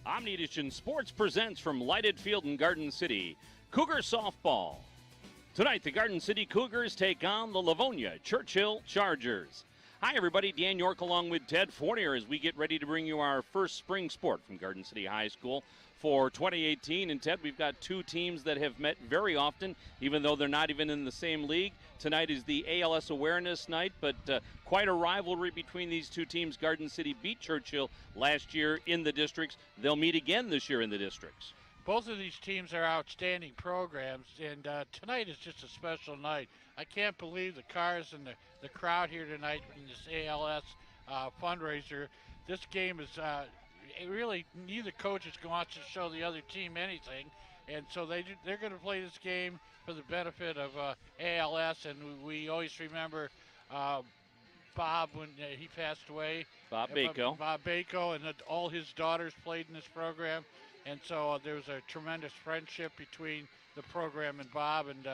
Omni-Edition Sports presents from Lighted Field in Garden City, Cougar Softball. Tonight, the Garden City Cougars take on the Livonia Churchill Chargers. Hi, everybody. Dan York along with Ted Fournier as we get ready to bring you our first spring sport from Garden City High School for 2018. And, Ted, we've got two teams that have met very often, even though they're not even in the same league. Tonight is the ALS Awareness Night, but quite a rivalry between these two teams. Garden City beat Churchill last year in the districts. They'll meet again this year in the districts. Both of these teams are outstanding programs, and tonight is just a special night. I can't believe the cars and the crowd here tonight in this ALS fundraiser. This game is really neither coach is going to show the other team anything, and so they're going to play this game for the benefit of ALS, and we always remember Bob when he passed away. Bob Bako. Bob Bako, and all his daughters played in this program. And so there was a tremendous friendship between the program and Bob. And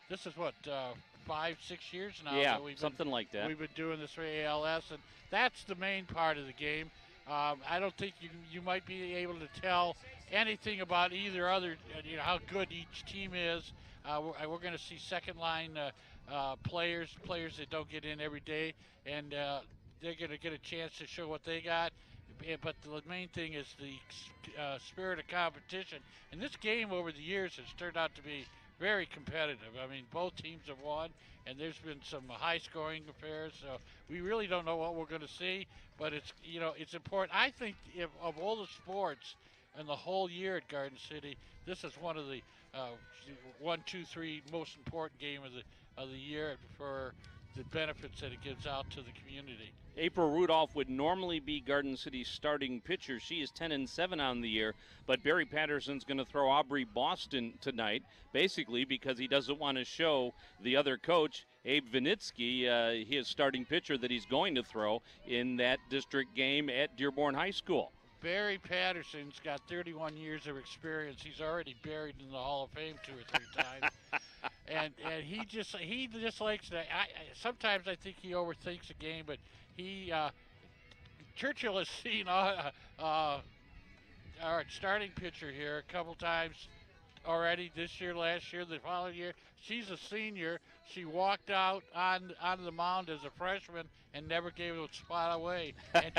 this is, 5-6 years now? Yeah, that something like that. We've been doing this for ALS, and that's the main part of the game. I don't think you might be able to tell anything about either other, how good each team is. We're going to see second-line players that don't get in every day, and they're going to get a chance to show what they got. But the main thing is the spirit of competition. And this game over the years has turned out to be very competitive. I mean, both teams have won, and there's been some high-scoring affairs. So we really don't know what we're going to see, but it's important. I think of all the sports in the whole year at Garden City, this is one of the 1, 2, 3 most important game of the year for the benefits that it gives out to the community. April Rudolph would normally be Garden City's starting pitcher. She is 10-7 on the year, but Barry Patterson's going to throw Aubrey Boston tonight, basically because he doesn't want to show the other coach, Abe Vinitsky, his starting pitcher that he's going to throw in that district game at Dearborn High School. Barry Patterson's got 31 years of experience. He's already buried in the Hall of Fame 2 or 3 times. And he just likes to. Sometimes I think he overthinks a game, but Churchill has seen our starting pitcher here a couple times already this year, last year, the following year. She's a senior. She walked out on the mound as a freshman and never gave a spot away. And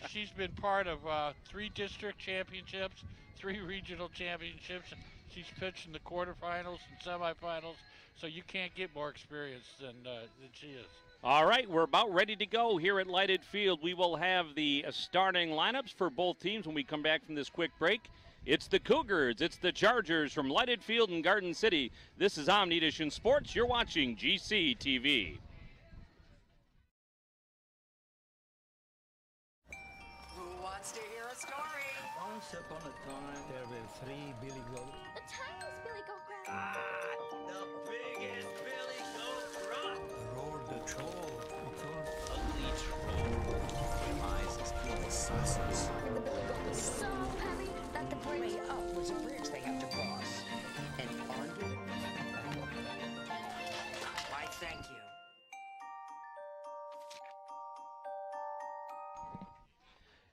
she's been part of 3 district championships, 3 regional championships. She's pitched in the quarterfinals and semifinals, so you can't get more experience than she is. All right, we're about ready to go here at Lighted Field. We will have the starting lineups for both teams when we come back from this quick break. It's the Cougars, it's the Chargers from Lighted Field in Garden City. This is Omni-Edition Sports. You're watching GC TV. Who wants to hear a story? Once upon a time, there were 3 Billy Goats. The tiniest Billy Goat Grunt. The biggest Billy Goat Grunt. Roared the troll. Ugly troll. With eyes as big as saucers. And the Billy Goat was so heavy that the bridge Way up was a bridge they had to cross. And under? Why, thank you.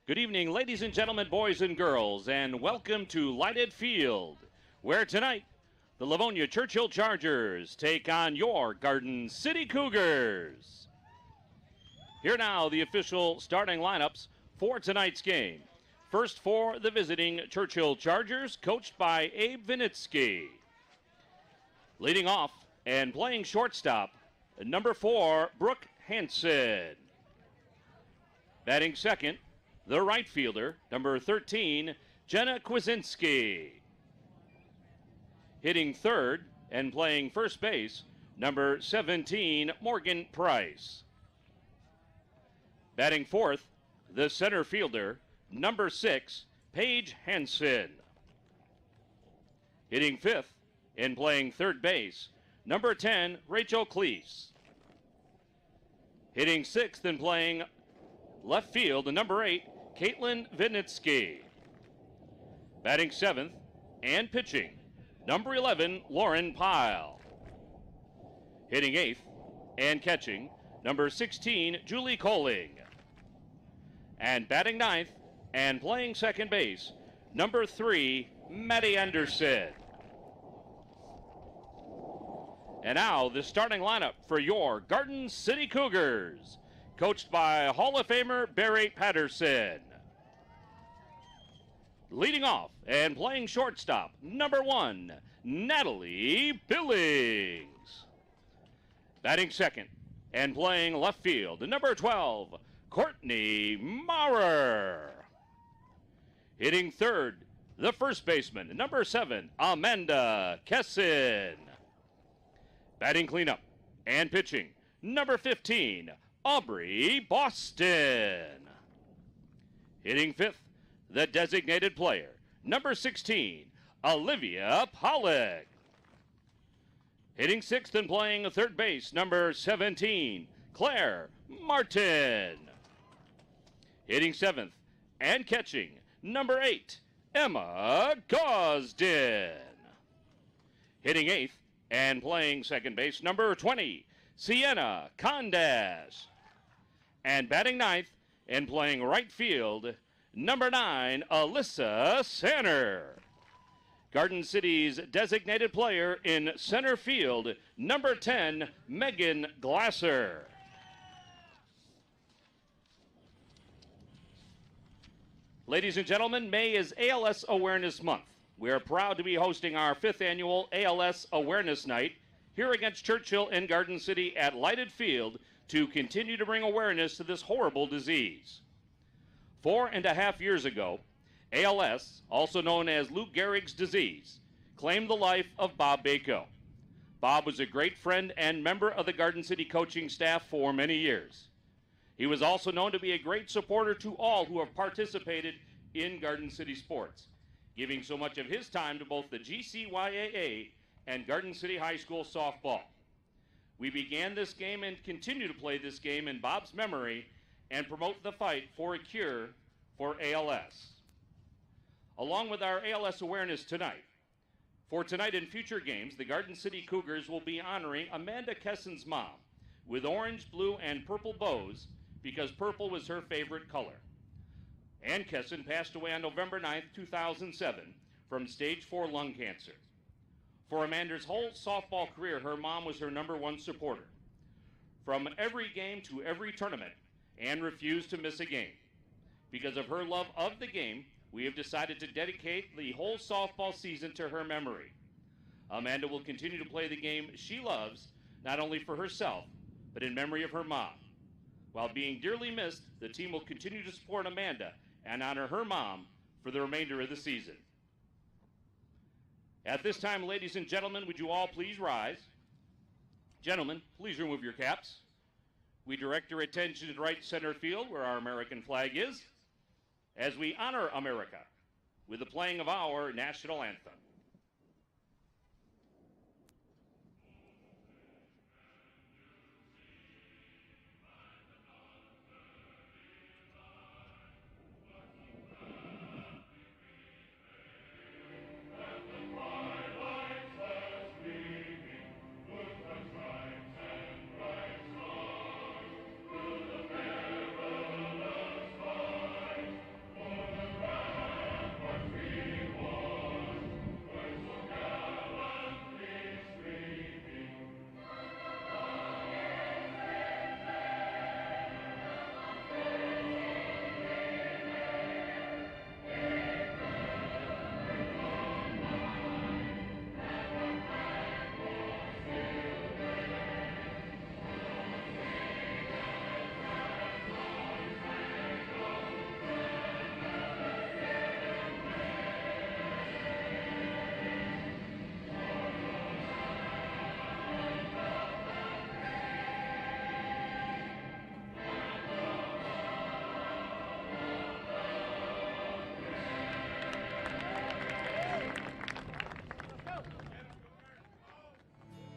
Good evening, ladies and gentlemen, boys and girls, and welcome to Lighted Field, where tonight the Livonia Churchill Chargers take on your Garden City Cougars. Here now, the official starting lineups for tonight's game. First for the visiting Churchill Chargers, coached by Abe Vinitsky. Leading off and playing shortstop, number 4, Brooke Hansen. Batting second, the right fielder, number 13, Jenna Kwasinski. Hitting third and playing first base, number 17, Morgan Price. Batting fourth, the center fielder, number 6, Paige Hansen. Hitting fifth and playing third base, number 10, Rachel Cleese. Hitting sixth and playing left field, the number 8, Caitlin Vinitsky. Batting seventh and pitching, number 11, Lauren Pyle. Hitting eighth and catching, number 16, Julie Coling. And batting ninth, And playing second base, number 3, Maddie Anderson. And now the starting lineup for your Garden City Cougars, coached by Hall of Famer Barry Patterson. Leading off and playing shortstop, number 1, Natalie Billings. Batting second and playing left field, number 12, Courtney Maurer. Hitting third, the first baseman, number 7, Amanda Kessin. Batting cleanup and pitching, number 15, Aubrey Boston. Hitting fifth, the designated player, number 16, Olivia Pollock. Hitting sixth and playing third base, number 17, Claire Martin. Hitting seventh and catching, number 8, Emma Gosden. Hitting eighth and playing second base, number 20, Sienna Condas. And batting ninth and playing right field, number 9, Alyssa Sanner. Garden City's designated player in center field, number 10, Megan Glasser. Ladies and gentlemen, May is ALS Awareness Month. We are proud to be hosting our 5th annual ALS Awareness Night here against Churchill in Garden City at Lighted Field to continue to bring awareness to this horrible disease. 4.5 years ago, ALS, also known as Lou Gehrig's disease, claimed the life of Bob Bako. Bob was a great friend and member of the Garden City coaching staff for many years. He was also known to be a great supporter to all who have participated in Garden City sports, giving so much of his time to both the GCYAA and Garden City High School softball. We began this game and continue to play this game in Bob's memory and promote the fight for a cure for ALS. Along with our ALS awareness tonight, for tonight and future games, the Garden City Cougars will be honoring Amanda Kessin's mom with orange, blue, and purple bows because purple was her favorite color. Ann Kessin passed away on November 9th, 2007 from stage 4 lung cancer. For Amanda's whole softball career, her mom was her number 1 supporter. From every game to every tournament, Ann refused to miss a game. Because of her love of the game, we have decided to dedicate the whole softball season to her memory. Amanda will continue to play the game she loves, not only for herself, but in memory of her mom. While being dearly missed, the team will continue to support Amanda and honor her mom for the remainder of the season. At this time, ladies and gentlemen, would you all please rise? Gentlemen, please remove your caps. We direct your attention to right center field where our American flag is, as we honor America with the playing of our national anthem.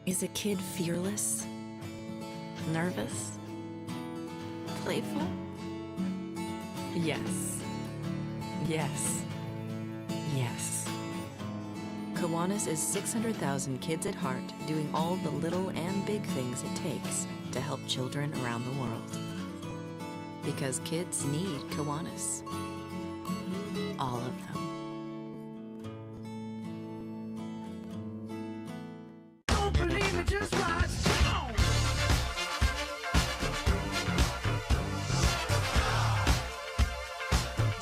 Is a kid fearless? Nervous? Playful? Yes. Yes. Yes. Kiwanis is 600,000 kids at heart doing all the little and big things it takes to help children around the world. Because kids need Kiwanis. all of them. Don't believe me, just watch.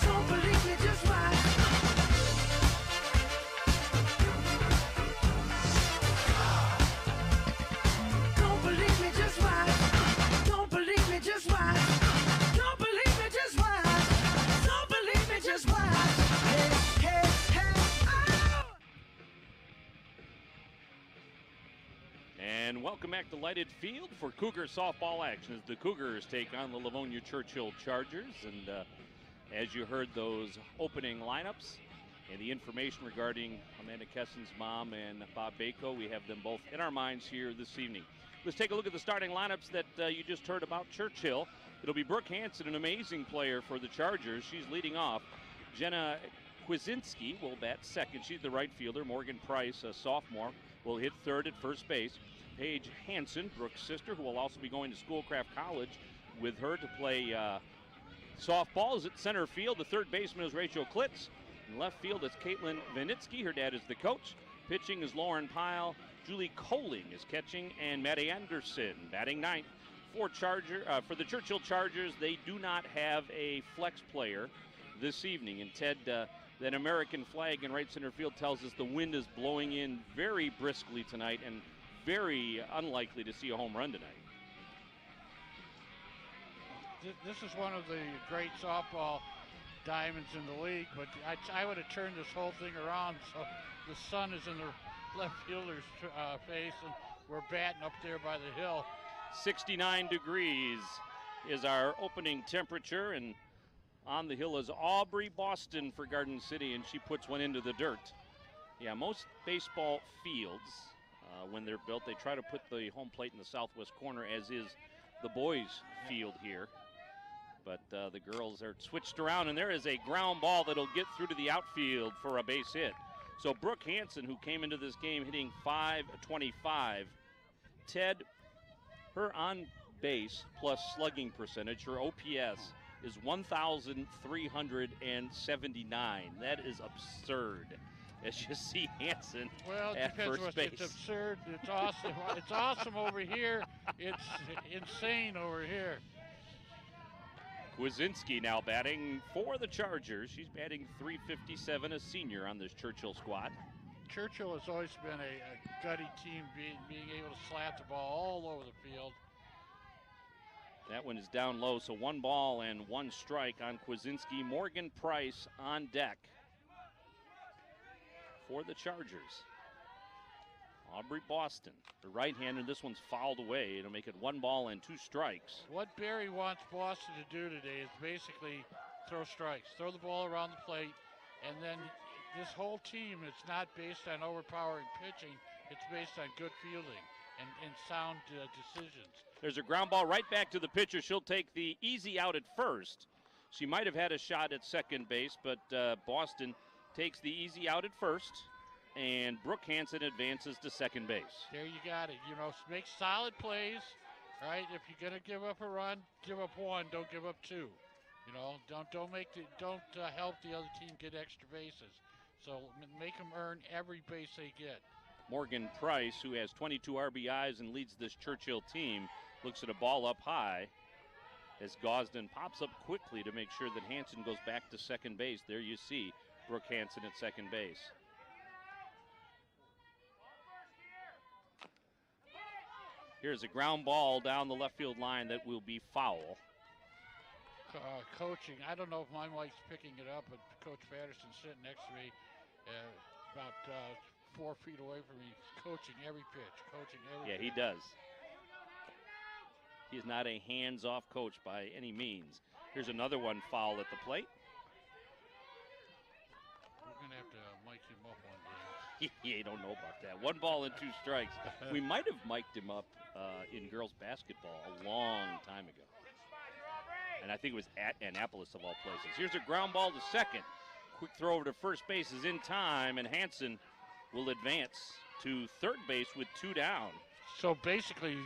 Don't believe me, just watch. Don't believe me, just watch. Don't believe me, just watch. Don't believe me, just watch. Don't believe me, just watch. Hey, hey, hey, oh! And welcome back to Lighted Field for Cougar softball action as the Cougars take on the Livonia Churchill Chargers. And as you heard those opening lineups and the information regarding Amanda Kessen's mom and Bob Bako, we have them both in our minds here this evening. Let's take a look at the starting lineups that you just heard about Churchill. It'll be Brooke Hansen, an amazing player for the Chargers. She's leading off. Jenna Kwasinski will bat second. She's the right fielder. Morgan Price, a sophomore, will hit third at first base. Paige Hansen, Brooke's sister, who will also be going to Schoolcraft College with her to play softball, is at center field. The third baseman is Rachel Klitz. In left field is Caitlin Vanitsky. Her dad is the coach. Pitching is Lauren Pyle. Julie Coling is catching, and Maddie Anderson batting ninth. For the Churchill Chargers, they do not have a flex player this evening. And Ted, that American flag in right center field tells us the wind is blowing in very briskly tonight and very unlikely to see a home run tonight. This is one of the great softball diamonds in the league, but I would have turned this whole thing around so the sun is in the left fielder's face and we're batting up there by the hill. 69 degrees is our opening temperature, and on the hill is Aubrey Boston for Garden City, and she puts one into the dirt. Yeah, most baseball fields, when they're built, they try to put the home plate in the southwest corner, as is the boys' field here. But the girls are switched around, and there is a ground ball that'll get through to the outfield for a base hit. So Brooke Hansen, who came into this game hitting .525, Ted, her on base plus slugging percentage, her OPS, is 1,379. That is absurd. As you see Hansen at first base. It's absurd. It's awesome. It's awesome over here. It's insane over here. Kwasinski now batting for the Chargers. She's batting .357, a senior on this Churchill squad. Churchill has always been a gutty team, being able to slat the ball all over the field. That one is down low, so 1 ball and 1 strike on Kwasinski. Morgan Price on deck for the Chargers. Aubrey Boston, the right-hander. This one's fouled away. It'll make it 1 ball and 2 strikes. What Barry wants Boston to do today is basically throw strikes, throw the ball around the plate, and then this whole team is not based on overpowering pitching. It's based on good fielding and sound decisions. There's a ground ball right back to the pitcher. She'll take the easy out at first. She might have had a shot at second base, but Boston takes the easy out at first, and Brooke Hansen advances to second base. There you got it. You know, make solid plays, right? If you're gonna give up a run, give up 1. Don't give up 2. You know, don't help the other team get extra bases. So make them earn every base they get. Morgan Price, who has 22 RBIs and leads this Churchill team, looks at a ball up high as Gosden pops up quickly to make sure that Hansen goes back to second base. There you see Brooke Hansen at second base. Here's a ground ball down the left field line that will be foul. Coaching, I don't know if my mic's picking it up, but Coach Patterson's sitting next to me about 4 feet away from me, coaching every pitch, Yeah, he does. He's not a hands-off coach by any means. Here's another one foul at the plate. We're going to have to mic him up one day. You don't know about that. 1 ball and 2 strikes. We might have mic'd him up in girls basketball a long time ago. And I think it was at Annapolis of all places. Here's a ground ball to second. Quick throw over to first base is in time, and Hansen will advance to third base with 2 down. So basically,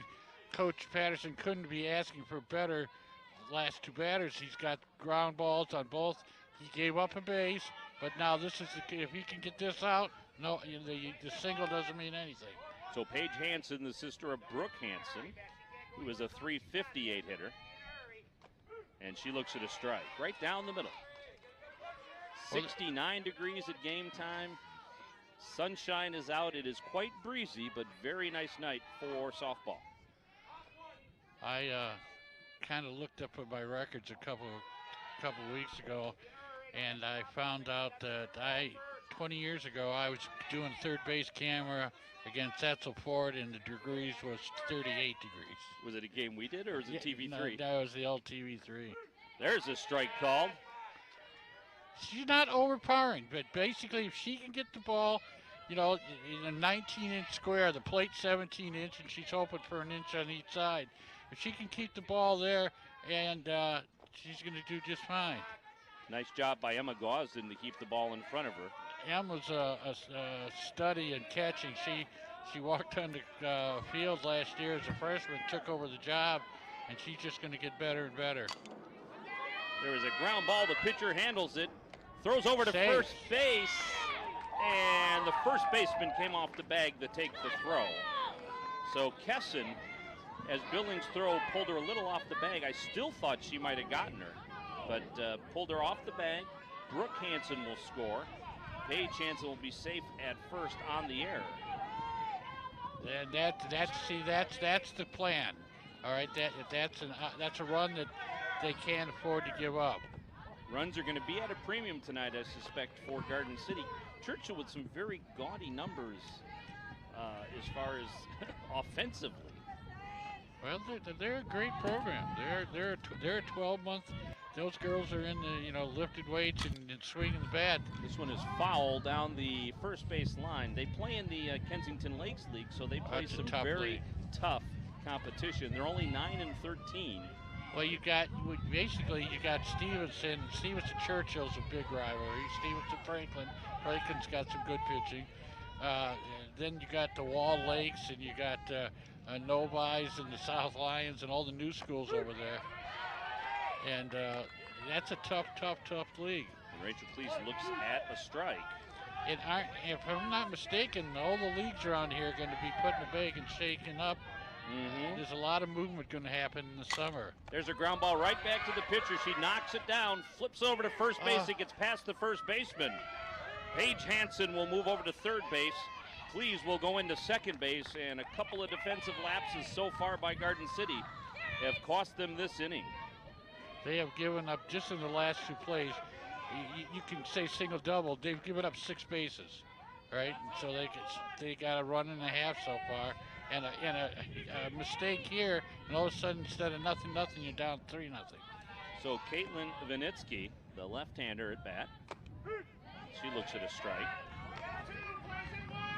Coach Patterson couldn't be asking for better last 2 batters. He's got ground balls on both he gave up a base, but now this is if he can get this out, no, the single doesn't mean anything. So Paige Hansen, the sister of Brooke Hansen, who is a .358 hitter. And she looks at a strike right down the middle. 69 degrees at game time. Sunshine is out. It is quite breezy, but very nice night for softball. I kind of looked up at my records a couple weeks ago, and I found out that 20 years ago, I was doing third base camera against Etzel Ford, and the degrees was 38 degrees. Was it a game we did, or was it TV3? No, that was the old TV3. There's a strike called. She's not overpowering, but basically, if she can get the ball, in a 19-inch square, the plate's 17-inch, and she's hoping for an inch on each side. If she can keep the ball there, and she's going to do just fine. Nice job by Emma Gosden to keep the ball in front of her. Em was a study in catching. She walked on the field last year as a freshman, took over the job, and she's just going to get better and better. There is a ground ball. The pitcher handles it, throws over to Safe. first base, and the first baseman came off the bag to take the throw. So Kesson, as Billings' throw pulled her a little off the bag, I still thought she might have gotten her, but pulled her off the bag. Brooke Hansen will score. Paige Hansen will be safe at first on the error. And that's the plan. All right, that's a run that they can't afford to give up. Runs are going to be at a premium tonight, I suspect, for Garden City. Churchill with some very gaudy numbers as far as offensively. Well, they're a great program. They're a 12-month. Those girls are in the lifted weights and swinging the bat. This one is foul down the first base line. They play in the Kensington Lakes League, so they play some very tough competition. They're only 9-13. Well, you got Stevenson. Churchill's a big rivalry. Stevenson Franklin's got some good pitching. Then you got the Wall Lakes, and you got Novi's and the South Lions and all the new schools over there. And that's a tough league. And Rachel Cleese looks at a strike. If I'm not mistaken, all the leagues around here are going to be put in the bag and shaken up. There's a lot of movement going to happen in the summer. There's a ground ball right back to the pitcher. She knocks it down, flips over to first base. It gets past the first baseman. Paige Hansen will move over to third base. Cleese will go into second base, and a couple of defensive lapses so far by Garden City have cost them this inning. They have given up just in the last two plays. You can say single-double. They've given up 6 bases, right? And so they got a run and a half so far, and a mistake here, and all of a sudden instead of nothing, you're down 3-0. So Caitlin Vinitsky, the left-hander at bat, she looks at a strike.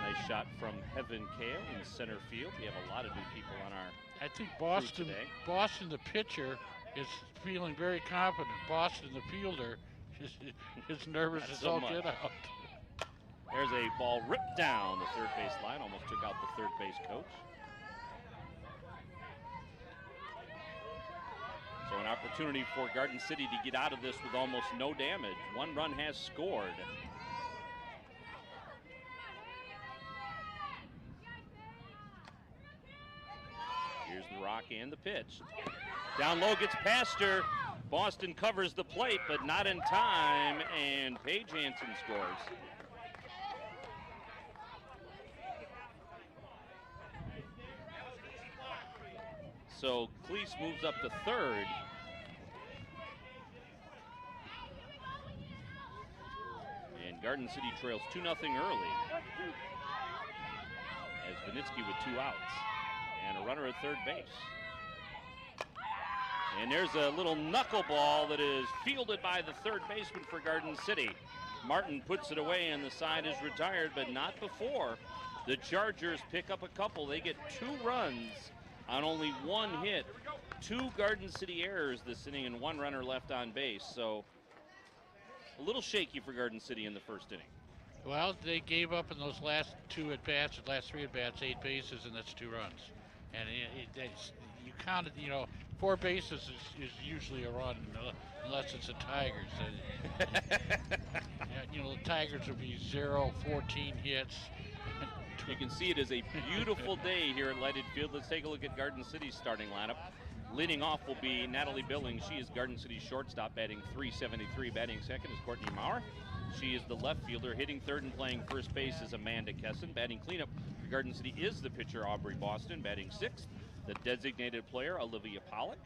Nice shot from Heaven Kale in center field. We have a lot of new people on our I think crew today. Boston, the pitcher, is feeling very confident. Boston, the fielder, is nervous Not as so all much. get out. There's a ball ripped down the third base line, almost took out the third base coach. So an opportunity for Garden City to get out of this with almost no damage. 1 run has scored. Here's the rock and the pitch. Down low, gets past her. Boston covers the plate, but not in time, and Paige Hansen scores. So Cleese moves up to third. And Garden City trails 2-0 early. As Vinitsky with 2 outs. And a runner at third base. And there's a little knuckleball that is fielded by the third baseman for Garden City. Martin puts it away and the side is retired, but not before the Chargers pick up a couple. They get 2 runs on only 1 hit. 2 Garden City errors this inning and 1 runner left on base. So a little shaky for Garden City in the first inning. Well, they gave up in those last 3 at-bats, 8 bases, and that's 2 runs. And you counted, 4 bases is usually a run, unless it's the Tigers. You know, the Tigers would be 0-14 hits. You can see it is a beautiful day here at Lighted Field. Let's take a look at Garden City's starting lineup. Leading off will be Natalie Billings. She is Garden City's shortstop, batting .373. Batting second is Courtney Maurer. She is the left fielder. Hitting third and playing first base is Amanda Kesson. Batting cleanup for Garden City is the pitcher Aubrey Boston. Batting sixth, the designated player Olivia Pollock.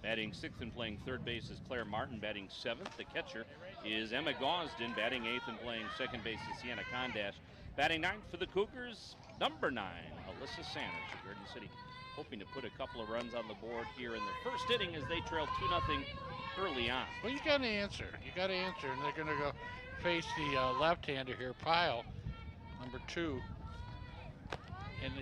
Batting sixth and playing third base is Claire Martin. Batting seventh, the catcher is Emma Gosden. Batting eighth and playing second base is Sienna Condash. Batting ninth for the Cougars, number 9, Alyssa Sanders of Garden City, hoping to put a couple of runs on the board here in the first inning as they trail 2-0 early on. Well, you got to answer. You got to answer, and they're going to go face the left-hander here, Pyle, number 2. And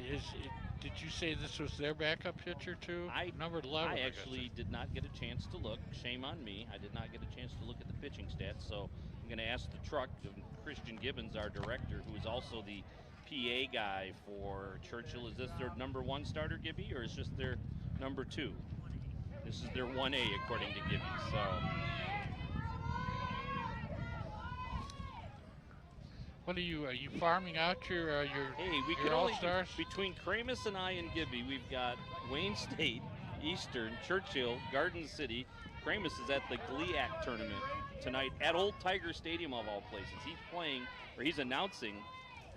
did you say this was their backup pitcher too? Number 11. I actually did not get a chance to look. Shame on me. I did not get a chance to look at the pitching stats, so I'm going to ask the truck of Christian Gibbons, our director, who is also the PA guy for Churchill. Is this their number 1 starter, Gibby, or is this their number 2? This is their 1A, according to Gibby. So. What are you farming out your Hey, we your could only all-stars? between Kramus and I and Gibby, we've got Wayne State, Eastern, Churchill, Garden City. Kramus is at the GLIAC tournament tonight at Old Tiger Stadium of all places. He's playing, or he's announcing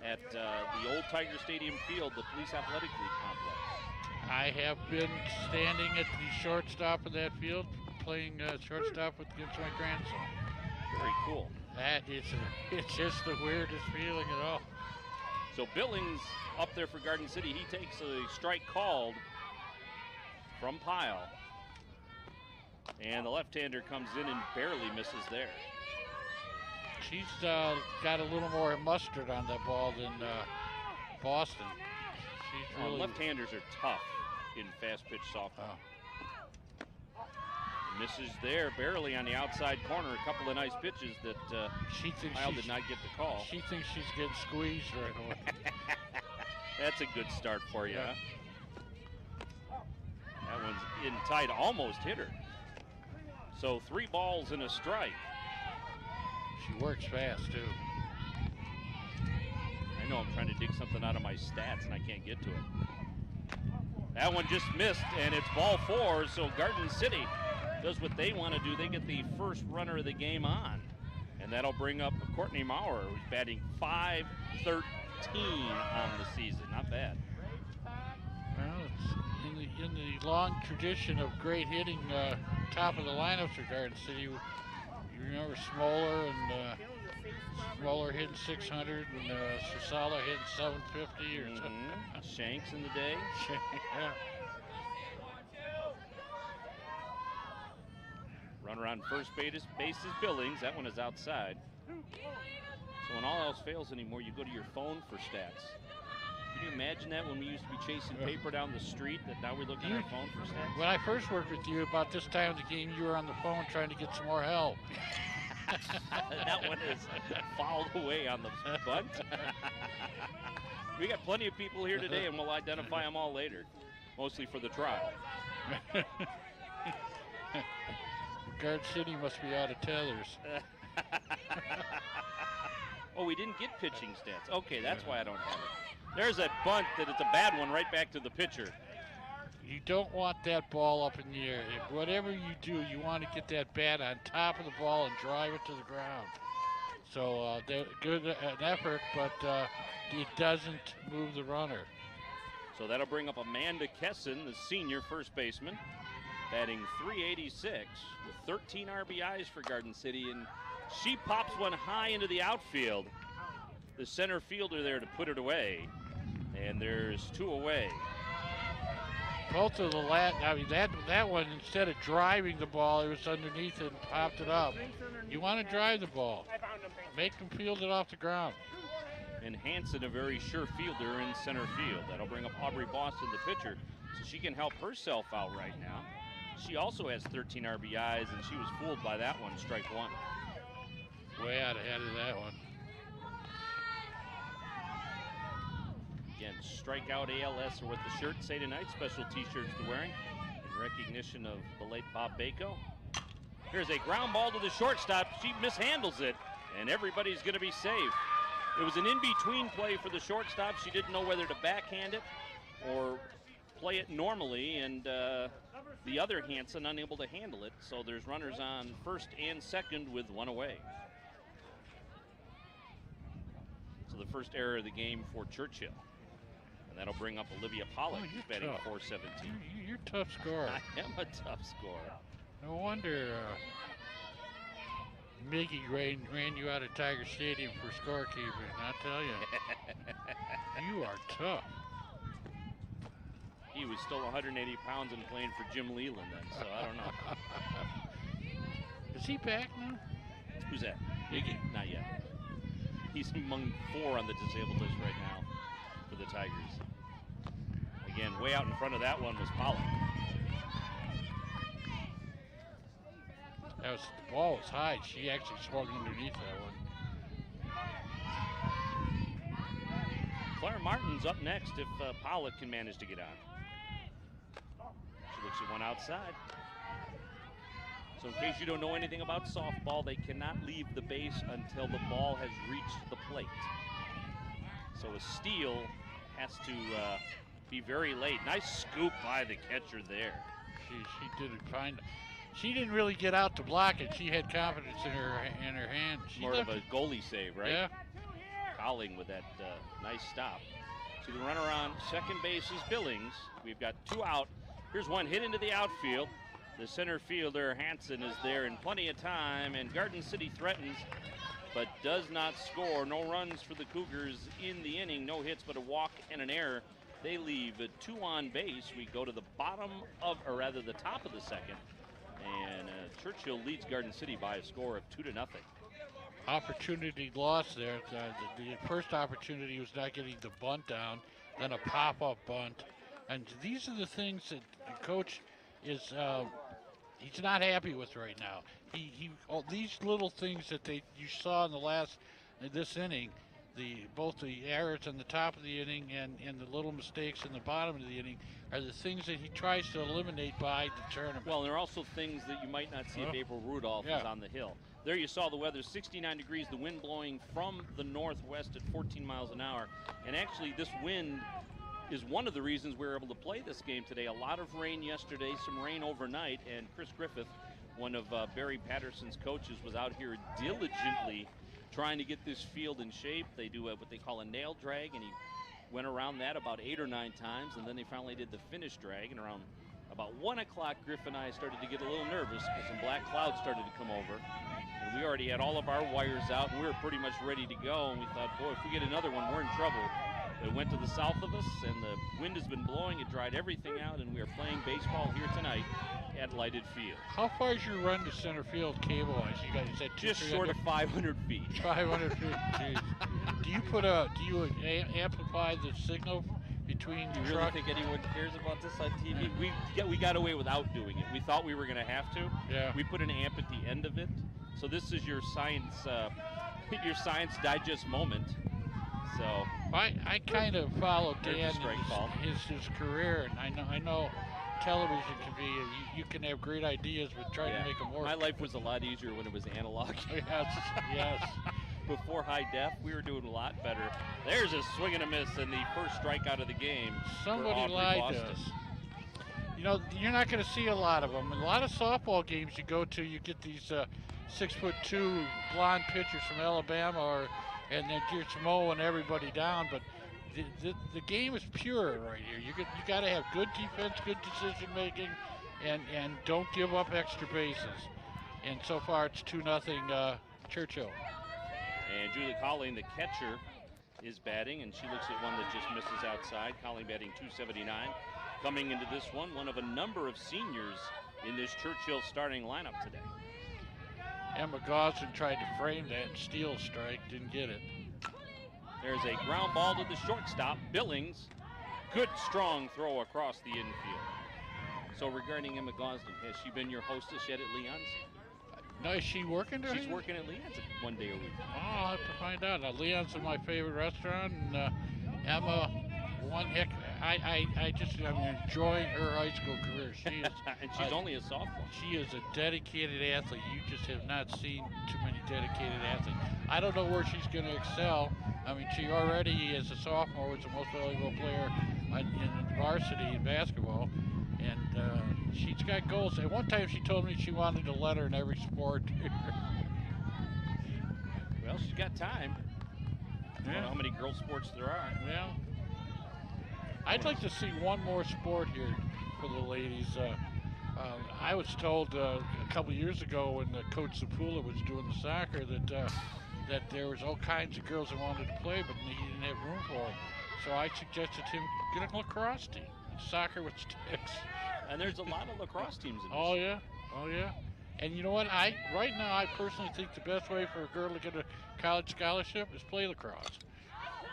at the Old Tiger Stadium field, the Police Athletic League complex. I have been standing at the shortstop of that field, playing shortstop against my grandson. Very cool. That is, it's just the weirdest feeling at all. So Billings up there for Garden City. He takes a strike called from Pyle. And the left-hander comes in and barely misses there. She's got a little more mustard on that ball than Boston. She's really left-handers are tough in fast-pitch softball. Misses there, barely on the outside corner. A couple of nice pitches that Pyle did not get the call. She thinks she's getting squeezed right away. That's a good start for you. Huh? That one's in tight, almost hit her. So 3 balls and a strike. She works fast, too. I know I'm trying to dig something out of my stats, and I can't get to it. That one just missed, and it's ball 4, so Garden City does what they want to do. They get the first runner of the game on, and that'll bring up Courtney Maurer, who's batting .513 on the season. Not bad. Well, it's in the long tradition of great hitting, top of the lineup for Garden City. You remember Smoller and Smoller hitting 600 and Sasala hitting 750 or something. Shanks in the day. Yeah. Runner on first base is Billings. That one is outside. So when all else fails anymore, you go to your phone for stats. Can you imagine that when we used to be chasing paper down the street, that now we're looking at our phone for stats? When I first worked with you, about this time of the game, you were on the phone trying to get some more help. That one is fouled away on the bunt. We got plenty of people here today, and we'll identify them all later, mostly for the trial. Garden City must be out of tethers. Oh, we didn't get pitching stats. Okay, that's why I don't have it. There's that bunt that it's a bad one right back to the pitcher. You don't want that ball up in the air. If whatever you do, you want to get that bat on top of the ball and drive it to the ground. So good an effort, but it doesn't move the runner. So that'll bring up Amanda Kesson, the senior first baseman, batting .386 with 13 RBIs for Garden City, and she pops one high into the outfield. The center fielder there to put it away, and there's 2 away. Both of the that one, instead of driving the ball, it was underneath it and popped it up. You want to drive the ball. Make them field it off the ground. And Hanson, a very sure fielder in center field. That'll bring up Aubrey Boston, the pitcher, so she can help herself out right now. She also has 13 RBIs, and she was fooled by that one, strike 1. Way out ahead of that one. Again, strikeout ALS are what the shirts say tonight. Special t-shirts they're wearing in recognition of the late Bob Bako. Here's a ground ball to the shortstop. She mishandles it, and everybody's going to be safe. It was an in-between play for the shortstop. She didn't know whether to backhand it or play it normally, and the other Hanson unable to handle it. So there's runners on first and second with one away. So the first error of the game for Churchill. And that'll bring up Olivia Pollock, who's batting tough. .417. You're a tough scorer. I am a tough scorer. No wonder Miggy ran you out of Tiger Stadium for scorekeeping. I tell you, you are tough. He was still 180 pounds and playing for Jim Leland then, so I don't know. Is he back now? Who's that? Miggy? Not yet. He's among 4 on the disabled list right now for the Tigers. Again, way out in front of that one was Pollock. The ball was high. She actually swung underneath that one. Claire Martin's up next if Pollock can manage to get on. She looks at one outside. So in case you don't know anything about softball, they cannot leave the base until the ball has reached the plate. So a steal has to be very late. Nice scoop by the catcher there. She did it fine. She didn't really get out to block it. She had confidence in her hand. More of a goalie save, right? Yeah. Cowling with that nice stop. So the runner on second base is Billings. We've got 2 out. Here's one hit into the outfield. The center fielder, Hanson, is there in plenty of time, and Garden City threatens, but does not score. No runs for the Cougars in the inning. No hits, but a walk and an error. They leave 2 on base. We go to the bottom of, or rather the top of the second, and Churchill leads Garden City by a score of 2-0. Opportunity lost there. The first opportunity was not getting the bunt down, then a pop-up bunt. And these are the things that the coach is he's not happy with right now. All these little things that you saw in this inning, both the errors on the top of the inning and the little mistakes in the bottom of the inning are the things that he tries to eliminate by the tournament. Well, there are also things that you might not see if April Rudolph is on the hill. There you saw the weather, 69 degrees, the wind blowing from the northwest at 14 miles an hour. And actually this wind is one of the reasons we were able to play this game today. A lot of rain yesterday, some rain overnight, and Chris Griffith, one of Barry Patterson's coaches, was out here diligently trying to get this field in shape. They do what they call a nail drag, and he went around that about 8 or 9 times, and then they finally did the finish drag, and around about 1 o'clock, Griff and I started to get a little nervous because some black clouds started to come over, and we already had all of our wires out, and we were pretty much ready to go, and we thought, boy, if we get another one, we're in trouble. It went to the south of us, and the wind has been blowing. It dried everything out, and we are playing baseball here tonight at Lighted Field. How far is your run to center field cable-wise? You guys said just short of 500 feet. 500 feet. Jeez. Do you amplify the signal between Do you the really truck? think anyone cares about this on TV? We got away without doing it. We thought we were going to have to. Yeah. We put an amp at the end of it. So this is your science digest moment. So I kind of followed Dan in his career, and I know television can be, you can have great ideas, but trying to make them work. My life was a lot easier when it was analog. Yes. Before high def, we were doing a lot better. There's a swing and a miss, and the first strikeout of the game. Somebody lied to us. You know, you're not going to see a lot of them. A lot of softball games you go to, you get these 6'2" blonde pitchers from Alabama, and they're just mowing everybody down. But the game is pure right here. You got to have good defense, good decision making, and don't give up extra bases. And so far it's 2-0 Churchill. And Julie Colling, the catcher, is batting, and she looks at one that just misses outside. Colling batting .279. Coming into this one of a number of seniors in this Churchill starting lineup today. Emma Gosden tried to frame that and steal strike, didn't get it. There's a ground ball to the shortstop, Billings. Good, strong throw across the infield. So regarding Emma Gosden, has she been your hostess yet at Leon's? No, is she working there? She's working at Leon's one day a week. Oh, I'll have to find out. Leon's is my favorite restaurant, and Emma, one I'm enjoying her high school career. She is, and she's only a sophomore. she is a dedicated athlete. You just have not seen too many dedicated athletes. I don't know where she's going to excel. I mean, she already, as a sophomore, was the most valuable player in varsity in basketball, and she's got goals. At one time, she told me she wanted a letter in every sport. Well, she's got time. I don't know how many girls' sports there are. Well, I'd like to see one more sport here for the ladies. I was told a couple years ago when Coach Zapula was doing the soccer that there was all kinds of girls that wanted to play, but he didn't have room for them. So I suggested him get a lacrosse team, soccer with sticks. And there's a lot of lacrosse teams in this. Oh yeah. And you know what? Right now I personally think the best way for a girl to get a college scholarship is play lacrosse.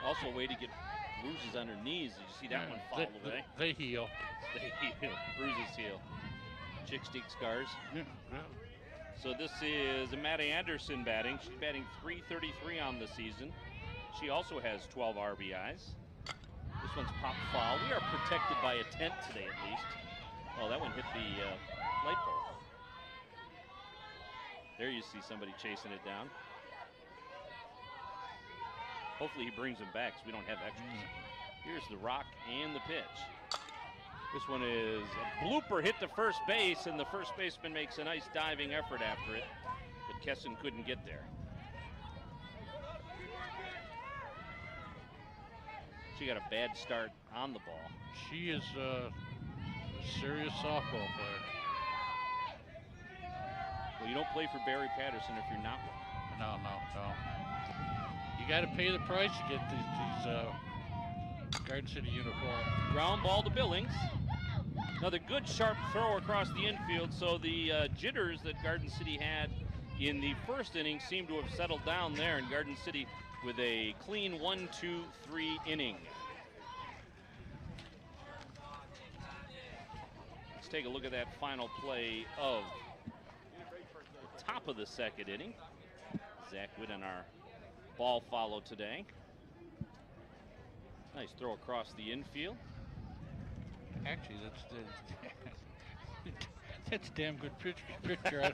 Also a way to get bruises on her knees. Did you see that one fall away? They heal. They heal. Bruises heal. Chicks dig scars. Yeah. So this is Maddie Anderson batting. She's batting .333 on the season. She also has 12 RBIs. This one's popped foul. We are protected by a tent today at least. Oh, that one hit the light pole. There you see somebody chasing it down. Hopefully he brings them back because we don't have extras. Here's the rock and the pitch. This one is a blooper hit to first base, and the first baseman makes a nice diving effort after it, but Kesson couldn't get there. She got a bad start on the ball. She is a serious softball player. Well, you don't play for Barry Patterson if you're not one. No. You got to pay the price to get these Garden City uniforms. Ground ball to Billings. Another good sharp throw across the infield, so the jitters that Garden City had in the first inning seem to have settled down there, and Garden City with a clean 1-2-3 inning. Let's take a look at that final play of the top of the second inning. Zach Witt on our ball follow today. Nice throw across the infield. Actually, that's a damn good picture.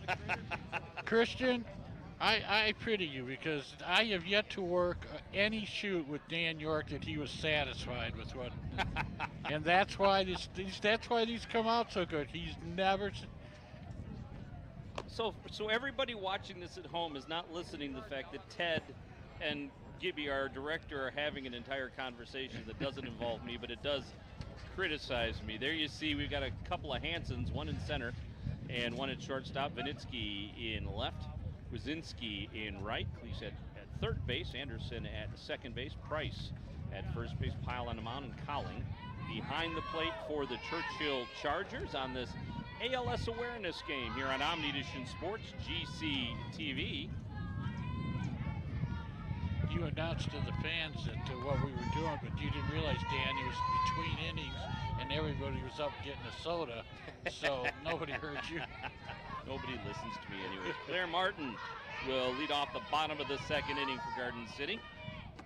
Christian, I pity you because I have yet to work any shoot with Dan York that he was satisfied with what, and that's why these come out so good. He's never. So everybody watching this at home is not listening to the fact that Ted and Gibby, our director, are having an entire conversation that doesn't involve me, but it does criticize me. There you see we've got a couple of Hansons, one in center and one at shortstop. Vinitsky in left, Wazinski in right, Cleese at third base, Anderson at second base, Price at first base, Pyle on the mound, and Colling behind the plate for the Churchill Chargers on this ALS awareness game here on Omnidition Sports GC TV. You announced to the fans that what we were doing, but you didn't realize, Dan, it was between innings and everybody was up getting a soda, so nobody heard you. Nobody listens to me anyway. Claire Martin will lead off the bottom of the second inning for Garden City.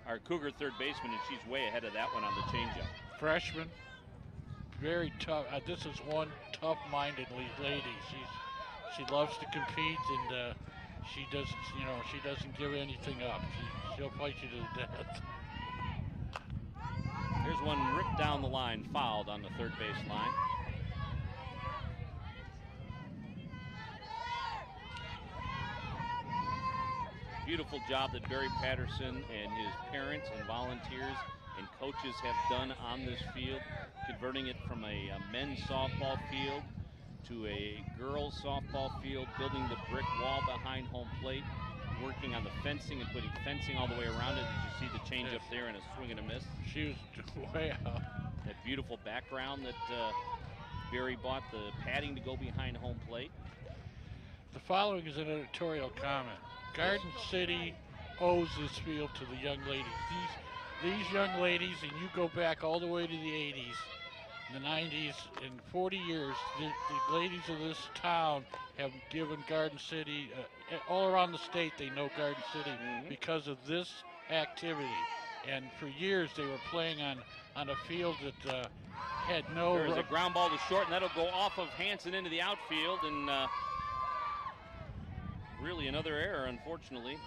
Our Cougar third baseman, and she's way ahead of that one on the changeup. Freshman, very tough. This is one tough-minded lady. She loves to compete, and she doesn't give anything up. She'll fight you to the death. Here's one ripped down the line, fouled on the third base line. Beautiful job that Barry Patterson and his parents and volunteers and coaches have done on this field, converting it from a men's softball field to a girls softball field, building the brick wall behind home plate, working on the fencing and putting fencing all the way around it. As you see the change up there and a swing and a miss. She was way out. That beautiful background that Barry bought, the padding to go behind home plate. The following is an editorial comment. Garden City owes this field to the young ladies. These young ladies, and you go back all the way to the 80s, the 90s, in 40 years, the ladies of this town have given Garden City, all around the state they know Garden City because of this activity. And for years they were playing on a field that had no. There's a ground ball to short, and that'll go off of Hanson into the outfield, and really another error, unfortunately.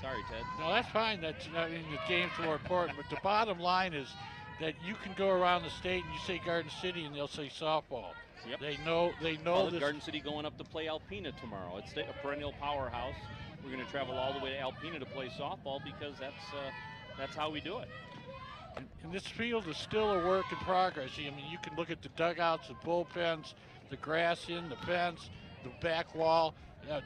Sorry, Ted. No, that's fine. That's I mean, the game's more important. But the bottom line is that you can go around the state and you say Garden City, and they'll say softball. Yep. They know Well, this. Garden City going up to play Alpena tomorrow. It's a perennial powerhouse. We're going to travel all the way to Alpena to play softball because that's how we do it. And this field is still a work in progress. I mean, you can look at the dugouts, the bullpens, the grass in, the fence, the back wall.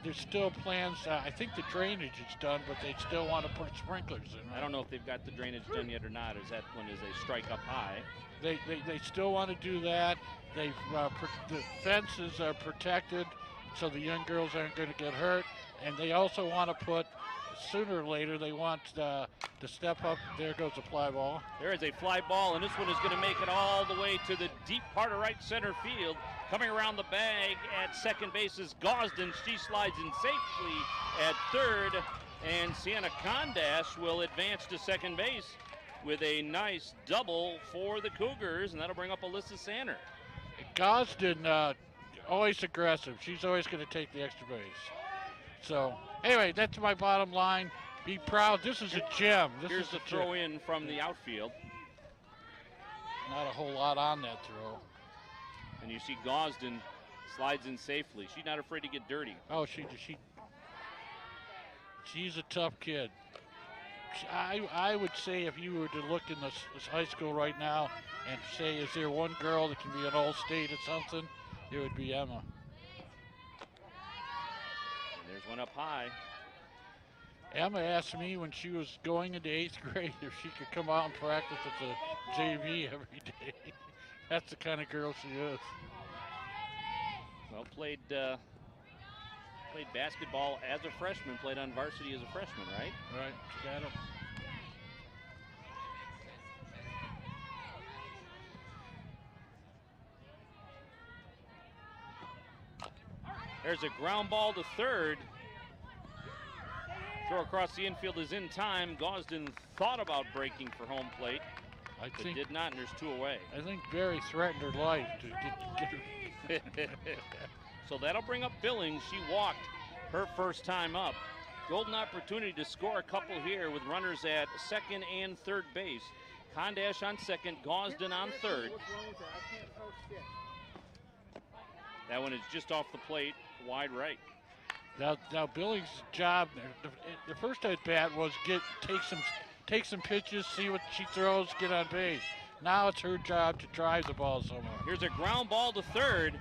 There's still plans. I think the drainage is done, but they still want to put sprinklers in. Right? I don't know if they've got the drainage done yet or not. Is that when is they strike up high? They still want to do that. The fences are protected so the young girls aren't going to get hurt. And they also want to put, sooner or later, they want to step up. There goes a fly ball. There is a fly ball, and this one is going to make it all the way to the deep part of right center field. Coming around the bag at second base is Gosden. She slides in safely at third, and Sienna Condash will advance to second base with a nice double for the Cougars, and that'll bring up Alyssa Sanner. Gosden, always aggressive. She's always going to take the extra base. So, anyway, that's my bottom line. Be proud. This is a gem. Here's the throw in from the outfield. Not a whole lot on that throw. And you see Gosden slides in safely. She's not afraid to get dirty. Oh, she's a tough kid. I would say if you were to look in this high school right now and say, is there one girl that can be an all-state at something, it would be Emma. And there's one up high. Emma asked me when she was going into 8th grade if she could come out and practice at the JV every day. That's the kind of girl she is. Well, played basketball as a freshman, played on varsity as a freshman, right? Right, she got it. There's a ground ball to third. Throw across the infield is in time. Gosden thought about breaking for home plate, but did not, and there's two away. I think Barry threatened her life to get her. So that'll bring up Billings. She walked her first time up. Golden opportunity to score a couple here with runners at second and third base. Condash on second, Gosden on third. That one is just off the plate, wide right. Now Billings' job, the first at bat was take some pitches, see what she throws, get on base. Now it's her job to drive the ball somewhere. Here's a ground ball to third.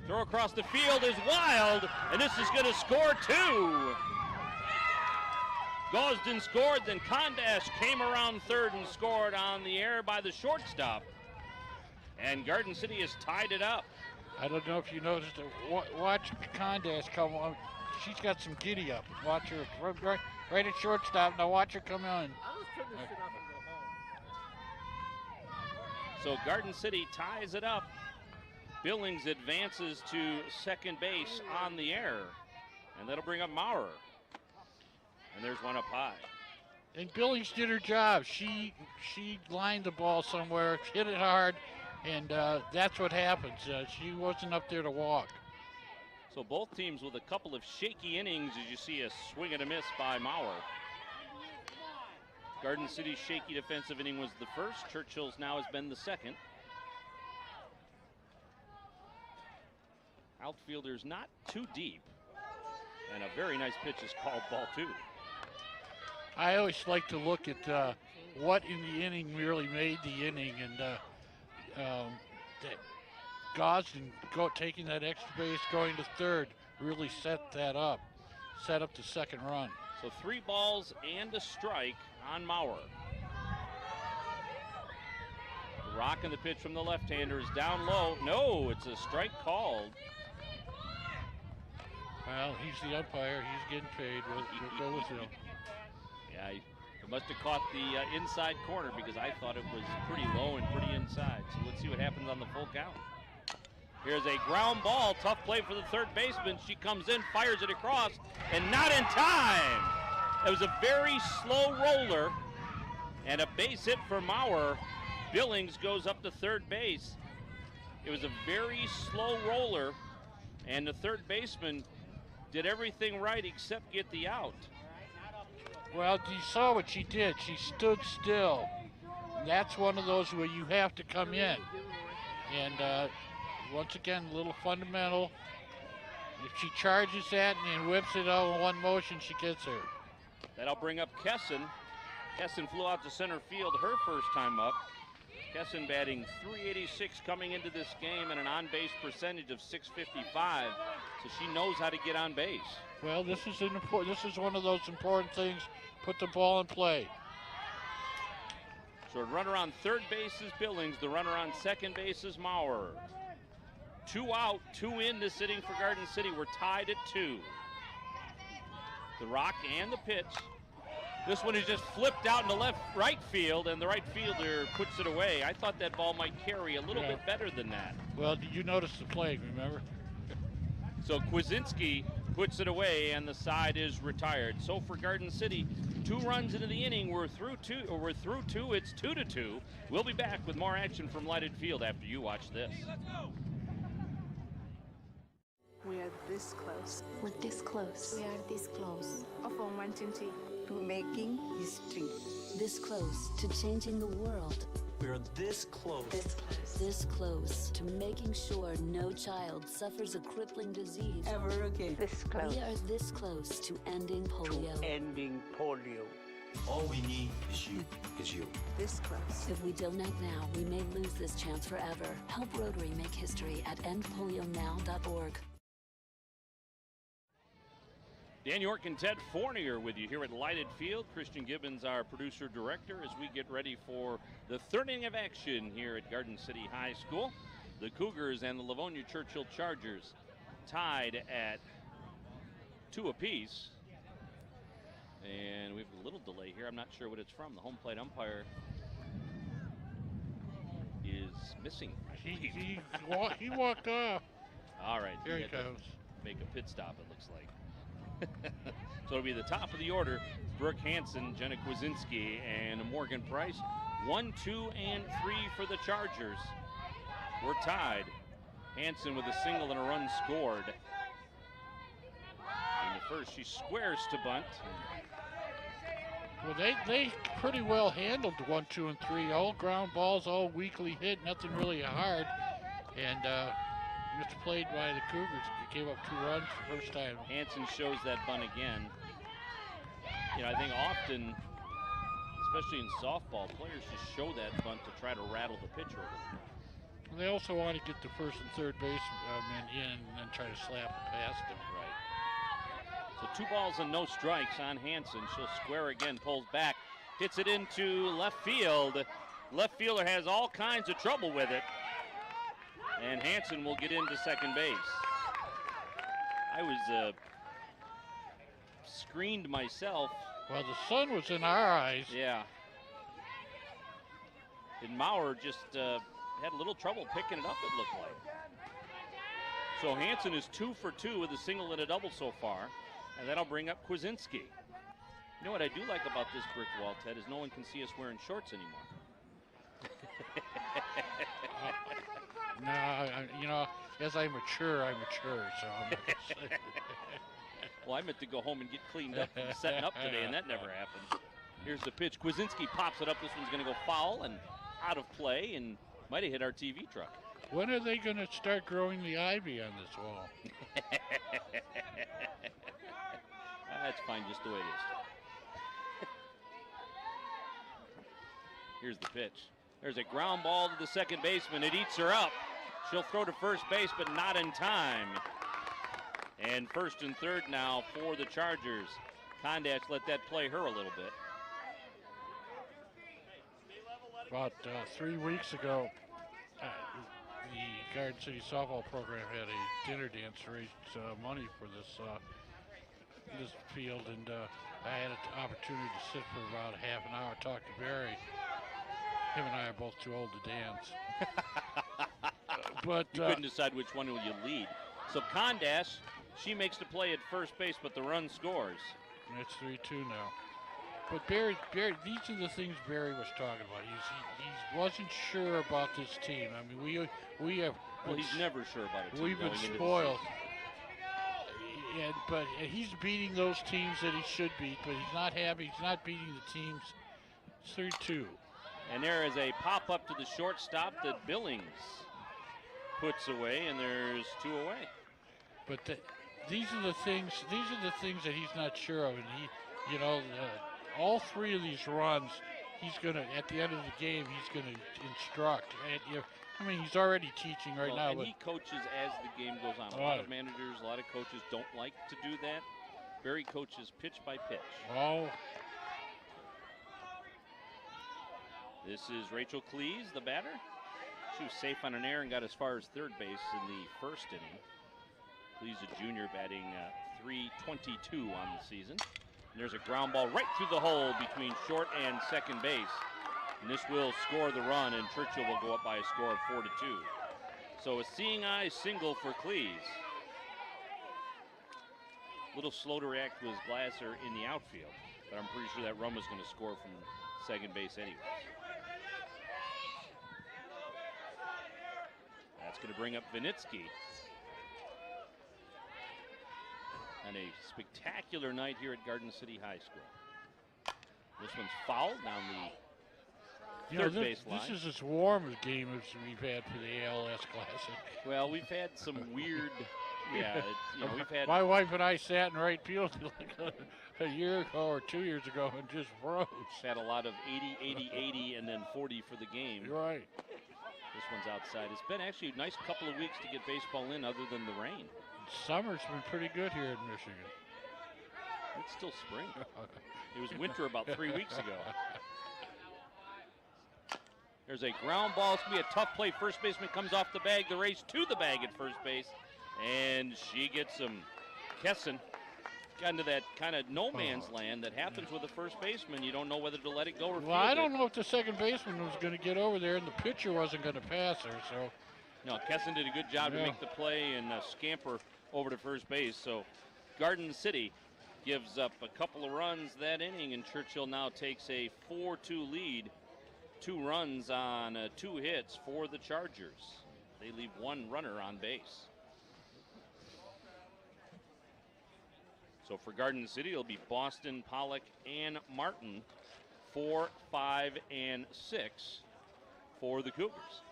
Throw across the field is wild, and this is going to score two. Gosden scored, then Condash came around third and scored on the air by the shortstop. And Garden City has tied it up. I don't know if you noticed it. Watch Condash come on. She's got some giddy up. Watch her right at shortstop. Now watch her come on. So Garden City ties it up. Billings advances to second base on the air. And that'll bring up Maurer. And there's one up high. And Billings did her job. She lined the ball somewhere, hit it hard, and that's what happens. She wasn't up there to walk. So both teams with a couple of shaky innings as you see a swing and a miss by Maurer. Garden City's shaky defensive inning was the first. Churchill's now has been the second. Outfielder's not too deep. And a very nice pitch is called ball two. I always like to look at what in the inning really made the inning, and Gosden taking that extra base, going to third, really set that up, set up the second run. So 3 balls and a strike on Maurer. Rocking the pitch from the left-hander is down low. No, it's a strike called. Well, he's the umpire. He's getting paid. We'll go with him. Yeah, he must have caught the inside corner because I thought it was pretty low and pretty inside. So let's see what happens on the full count. Here's a ground ball. Tough play for the third baseman. She comes in, fires it across, and not in time. It was a very slow roller, And a base hit for Maurer. Billings goes up to third base. It was a very slow roller, and the third baseman did everything right except get the out. Well, you saw what she did. She stood still. And that's one of those where you have to come in. And once again, a little fundamental. If she charges that and whips it out in one motion, she gets her. That'll bring up Kesson. Kesson flew out to center field her first time up. Kesson batting .386 coming into this game and an on-base percentage of .655. So she knows how to get on base. Well, this is one of those important things. Put the ball in play. So the runner on third base is Billings. The runner on second base is Maurer. 2 out, 2 in this inning for Garden City. We're tied at 2. The rock and the pitch. This one is just flipped out in the right field, and the right fielder puts it away. I thought that ball might carry a little bit better than that. Well, you noticed the play, remember? So Kwasinski puts it away, and the side is retired. So for Garden City, 2 runs into the inning. We're through two. It's 2-2. We'll be back with more action from Lighted Field after you watch this. We are this close. We're this close. We are this close. Of wanting to making history. This close to changing the world. We're this close. This close. This close to making sure no child suffers a crippling disease. Ever again. This close. We are this close to ending polio. Ending polio. All we need is you. This close. If we don't act now, we may lose this chance forever. Help Rotary make history at endpolionow.org. Dan York and Ted Fournier with you here at Lighted Field. Christian Gibbons, our producer-director, as we get ready for the third inning of action here at Garden City High School. The Cougars and the Livonia Churchill Chargers tied at 2 apiece. And we have a little delay here. I'm not sure what it's from. The home plate umpire is missing. He walked off. All right. Here he had to comes. Make a pit stop, it looks like. So it'll be the top of the order. Brooke Hansen, Jenna Kwasinski, and Morgan Price. 1, 2, and 3 for the Chargers. We're tied. Hansen with a single and a run scored. In the first, she squares to bunt. Well, they pretty well handled the 1, 2, and 3. All ground balls, all weakly hit, nothing really hard. And it's played by the Cougars. They gave up 2 runs the first time. Hansen shows that bunt again. You know, I think often, especially in softball, players just show that bunt to try to rattle the pitcher. They also want to get the first and third baseman in and then try to slap it past them. Right. So 2 balls and no strikes on Hansen. She'll square again, pulls back, hits it into left field. Left fielder has all kinds of trouble with it. And Hansen will get into second base. I was screened myself. Well, the sun was in our eyes. Yeah. And Maurer just had a little trouble picking it up, it looked like. So Hansen is 2 for 2 with a single and a double so far. And that'll bring up Kwasinski. You know what I do like about this brick wall, Ted, is no one can see us wearing shorts anymore. No, as I mature, so I'm not gonna say. Well, I meant to go home and get cleaned up from setting up today, and that never happened. Here's the pitch. Kwasinski pops it up. This one's going to go foul and out of play and might have hit our TV truck. When are they going to start growing the ivy on this wall? That's fine just the way it is. Here's the pitch. There's a ground ball to the second baseman. It eats her up. She'll throw to first base, but not in time. And first and third now for the Chargers. Kondash let that play her a little bit. About 3 weeks ago, the Garden City softball program had a dinner dance to raise money for this field, and I had an opportunity to sit for about a half an hour, talk to Barry. Him and I are both too old to dance. But you couldn't decide which one will you lead. So Kondash, she makes the play at first base, but the run scores. And it's 3-2 now. But Barry, these are the things Barry was talking about. He wasn't sure about this team. I mean, we have. Well, he's never sure about it. We've been spoiled. But he's beating those teams that he should beat, but he's not happy. He's not beating the teams. It's 3-2. And there is a pop up to the shortstop that Billings puts away, and there's 2 away. But these are the things. These are the things that he's not sure of, and he, you know, all 3 of these runs, he's gonna at the end of the game, he's gonna instruct. And I mean, he's already teaching right now. And he coaches as the game goes on. A lot of managers, a lot of coaches don't like to do that. Barry coaches pitch by pitch. Oh. This is Rachel Cleese, the batter. She was safe on an error and got as far as third base in the first inning. Cleese, a junior, batting .322 on the season. And there's a ground ball right through the hole between short and second base. And this will score the run, and Churchill will go up by a score of 4-2. So a seeing eye single for Cleese. A little slow to react was Glasser in the outfield, but I'm pretty sure that run was going to score from second base anyway. That's going to bring up Vinitsky. And a spectacular night here at Garden City High School. This one's fouled down the third base line. This is as warm a game as we've had for the ALS Classic. Well, we've had some weird, we've had. My wife and I sat in right field like a year ago or 2 years ago and just froze. Had a lot of 80, 80, 80, and then 40 for the game. You're right. This one's outside. It's been actually a nice couple of weeks to get baseball in other than the rain. Summer's been pretty good here in Michigan. It's still spring. It was winter about 3 weeks ago. There's a ground ball. It's going to be a tough play. First baseman comes off the bag. The race to the bag at first base. And she gets some Kesson. Got into that kind of no man's land that happens with a first baseman. You don't know whether to let it go or well, I don't know if the second baseman was going to get over there and the pitcher wasn't going to pass her. So, no, Kesson did a good job to make the play and scamper over to first base. So Garden City gives up a couple of runs that inning, and Churchill now takes a 4-2 lead. 2 runs on 2 hits for the Chargers. They leave 1 runner on base. So for Garden City, it'll be Boston, Pollock, and Martin. 4, 5, and 6 for the Cougars.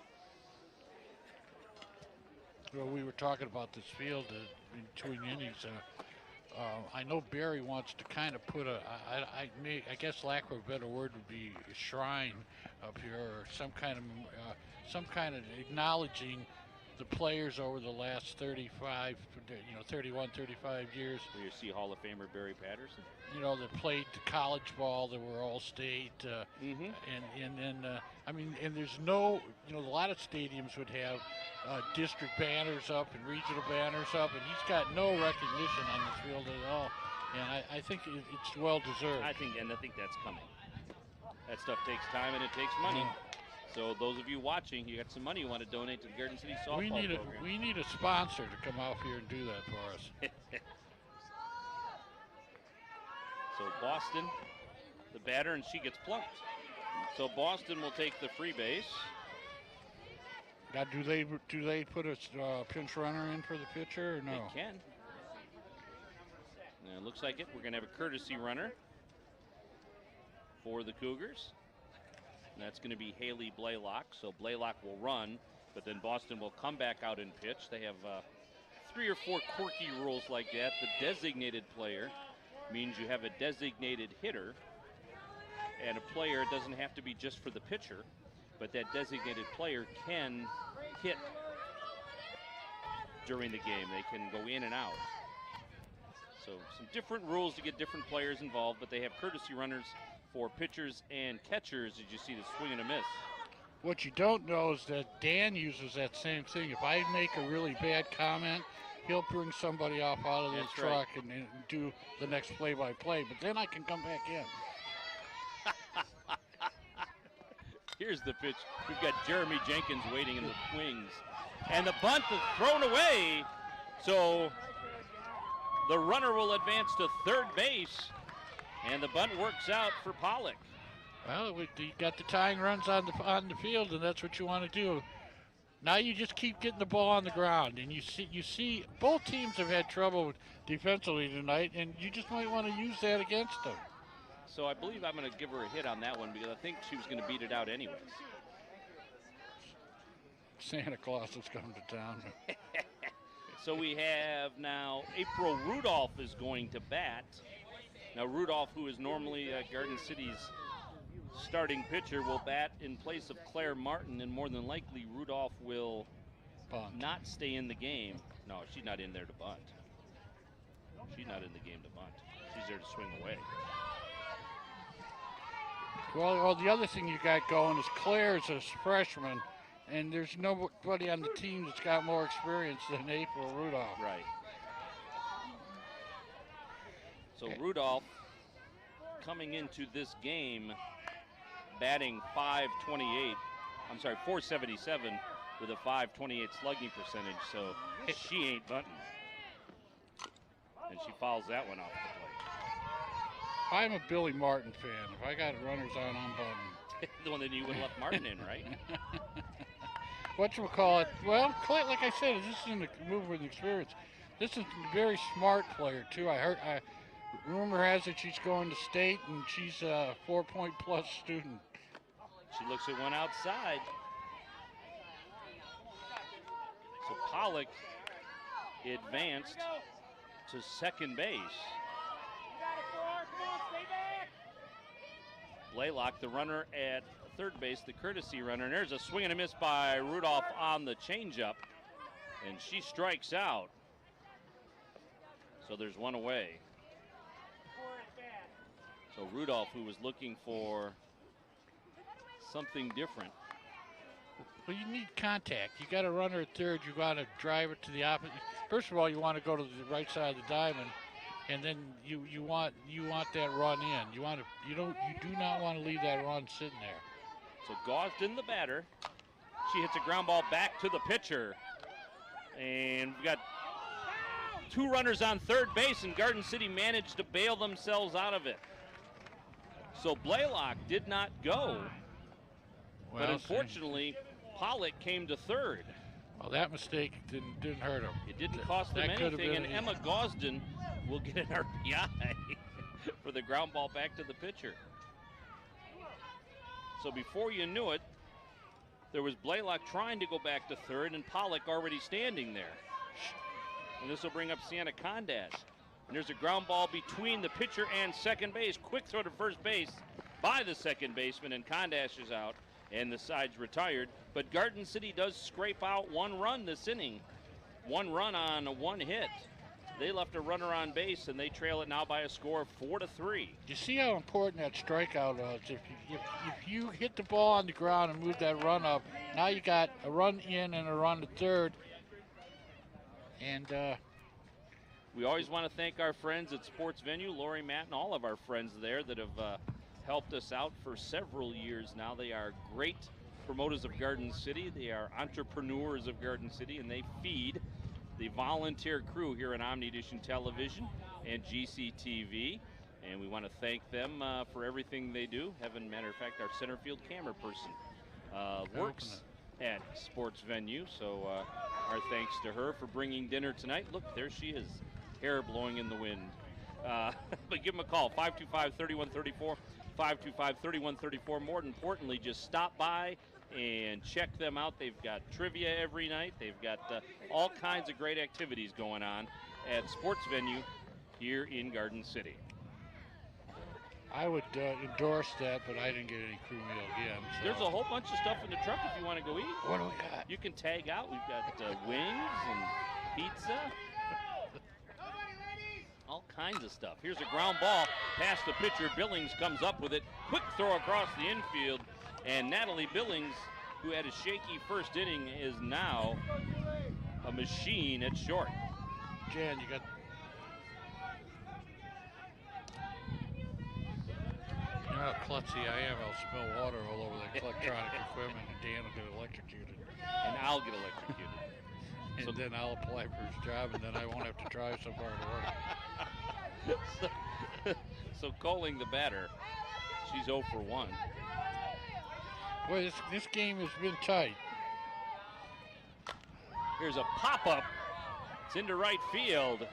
Well, we were talking about this field in between innings. I know Barry wants to kind of put I guess lack of a better word would be a shrine up here, or some kind of acknowledging the players over the last 31, 35 years. So you see Hall of Famer Barry Patterson. You know, that played the college ball, that were all state, and there's no, a lot of stadiums would have district banners up and regional banners up, and he's got no recognition on this field at all. And I think it's well deserved. I think that's coming. That stuff takes time and it takes money. So those of you watching, you got some money you want to donate to the Garden City softball program. We need a sponsor to come out here and do that for us. So Boston, the batter, and she gets plunked. So Boston will take the free base. Now, do they put a pinch runner in for the pitcher or no? They can. It looks like it. We're going to have a courtesy runner for the Cougars. And that's going to be Haley Blaylock. So Blaylock will run, but then Boston will come back out and pitch. They have 3 or 4 quirky rules like that. The designated player means you have a designated hitter, and a player doesn't have to be just for the pitcher, but that designated player can hit during the game. They can go in and out. So some different rules to get different players involved, but they have courtesy runners for pitchers and catchers, as you see the swing and a miss. What you don't know is that Dan uses that same thing. If I make a really bad comment, he'll bring somebody off out of the truck and do the next play-by-play, but then I can come back in. Here's the pitch. We've got Jeremy Jenkins waiting in the wings. And the bunt is thrown away. So the runner will advance to third base. And the bunt works out for Pollock. Well, you got the tying runs on the field, and that's what you want to do. Now you just keep getting the ball on the ground, and you see both teams have had trouble defensively tonight, and you just might want to use that against them. So I believe I'm going to give her a hit on that one because I think she was going to beat it out anyways. Santa Claus has come to town. So we have now April Rudolph is going to bat. Now Rudolph, who is normally Garden City's starting pitcher, will bat in place of Claire Martin, and more than likely Rudolph will not stay in the game. No, she's not in there to bunt. She's not in the game to bunt. She's there to swing away. Well, the other thing you got going is Claire is a freshman, and there's nobody on the team that's got more experience than April Rudolph. Right. So Rudolph coming into this game batting 477 with a 528 slugging percentage, so she ain't bunting. And she fouls that one off the plate. I'm a Billy Martin fan. If I got runners on, I'm bunting. The one that you would have left Martin in, right? Whatchamacallit? Well, like I said, this isn't a mover with experience. This is a very smart player, too. Rumor has it she's going to state, and she's a 4-point-plus student. She looks at one outside. So Pollock advanced to second base. Blaylock, the runner at third base, the courtesy runner. And there's a swing and a miss by Rudolph on the changeup. And she strikes out. So there's one away. So Rudolph, who was looking for something different. Well, you need contact. You got a runner at third. You got to drive it to the opposite. First of all, you want to go to the right side of the diamond, and then you want that run in. You do not want to leave that run sitting there. So Gosden, the batter, she hits a ground ball back to the pitcher, and we've got two runners on third base, and Garden City managed to bail themselves out of it. So Blaylock did not go, but unfortunately, Pollock came to third. Well, that mistake didn't hurt him. It didn't cost them anything, and Emma Gosden will get an RBI for the ground ball back to the pitcher. So before you knew it, there was Blaylock trying to go back to third, and Pollock already standing there. And this will bring up Sienna Condash. And there's a ground ball between the pitcher and second base. Quick throw to first base by the second baseman, and Condash is out, and the side's retired. But Garden City does scrape out one run this inning. One run on one hit. They left a runner on base, and they trail it now by a score of 4-3. You see how important that strikeout is? If you hit the ball on the ground and move that run up, now you got a run in and a run to third. And we always want to thank our friends at Sports Venue, Lori, Matt, and all of our friends there that have helped us out for several years now. They are great promoters of Garden City. They are entrepreneurs of Garden City, and they feed the volunteer crew here at Omni-Edition Television and GCTV. And we want to thank them for everything they do. Matter of fact, our center field camera person works at Sports Venue. So our thanks to her for bringing dinner tonight. Look, there she is, hair blowing in the wind. But give them a call, 525-3134, 525-3134. More importantly, just stop by and check them out. They've got trivia every night. They've got all kinds of great activities going on at Sports Venue here in Garden City. I would endorse that, but I didn't get any crew meal again. So. There's a whole bunch of stuff in the truck if you want to go eat. What do we got? You can tag out. We've got wings and pizza. All kinds of stuff. Here's a ground ball past the pitcher. Billings comes up with it. Quick throw across the infield. And Natalie Billings, who had a shaky first inning, is now a machine at short. Jan, you got... You know how klutzy I am. I'll spill water all over the electronic equipment, and Dan will get electrocuted. And I'll get electrocuted. And then I'll apply for his job, and then I won't have to drive so far to work. So Coling, the batter, she's 0 for 1. Boy, this game has been tight. Here's a pop-up. It's into right field.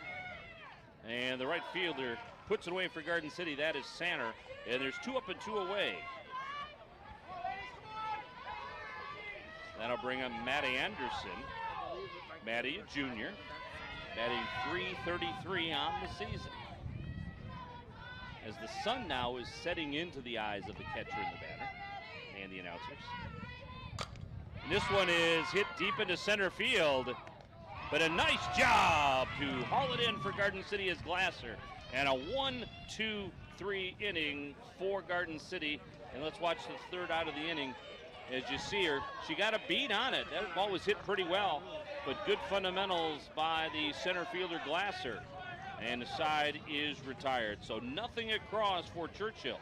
And the right fielder puts it away for Garden City. That is Sanner. And there's 2 up and 2 away. That'll bring up Maddie Anderson. Maddie, a junior, batting .333 on the season. As the sun now is setting into the eyes of the catcher and the batter and the announcers. And this one is hit deep into center field, but a nice job to haul it in for Garden City as Glasser. And a 1-2-3 inning for Garden City. And let's watch the third out of the inning. As you see her, she got a beat on it. That ball was hit pretty well, but good fundamentals by the center fielder Glasser. And the side is retired. So nothing across for Churchill.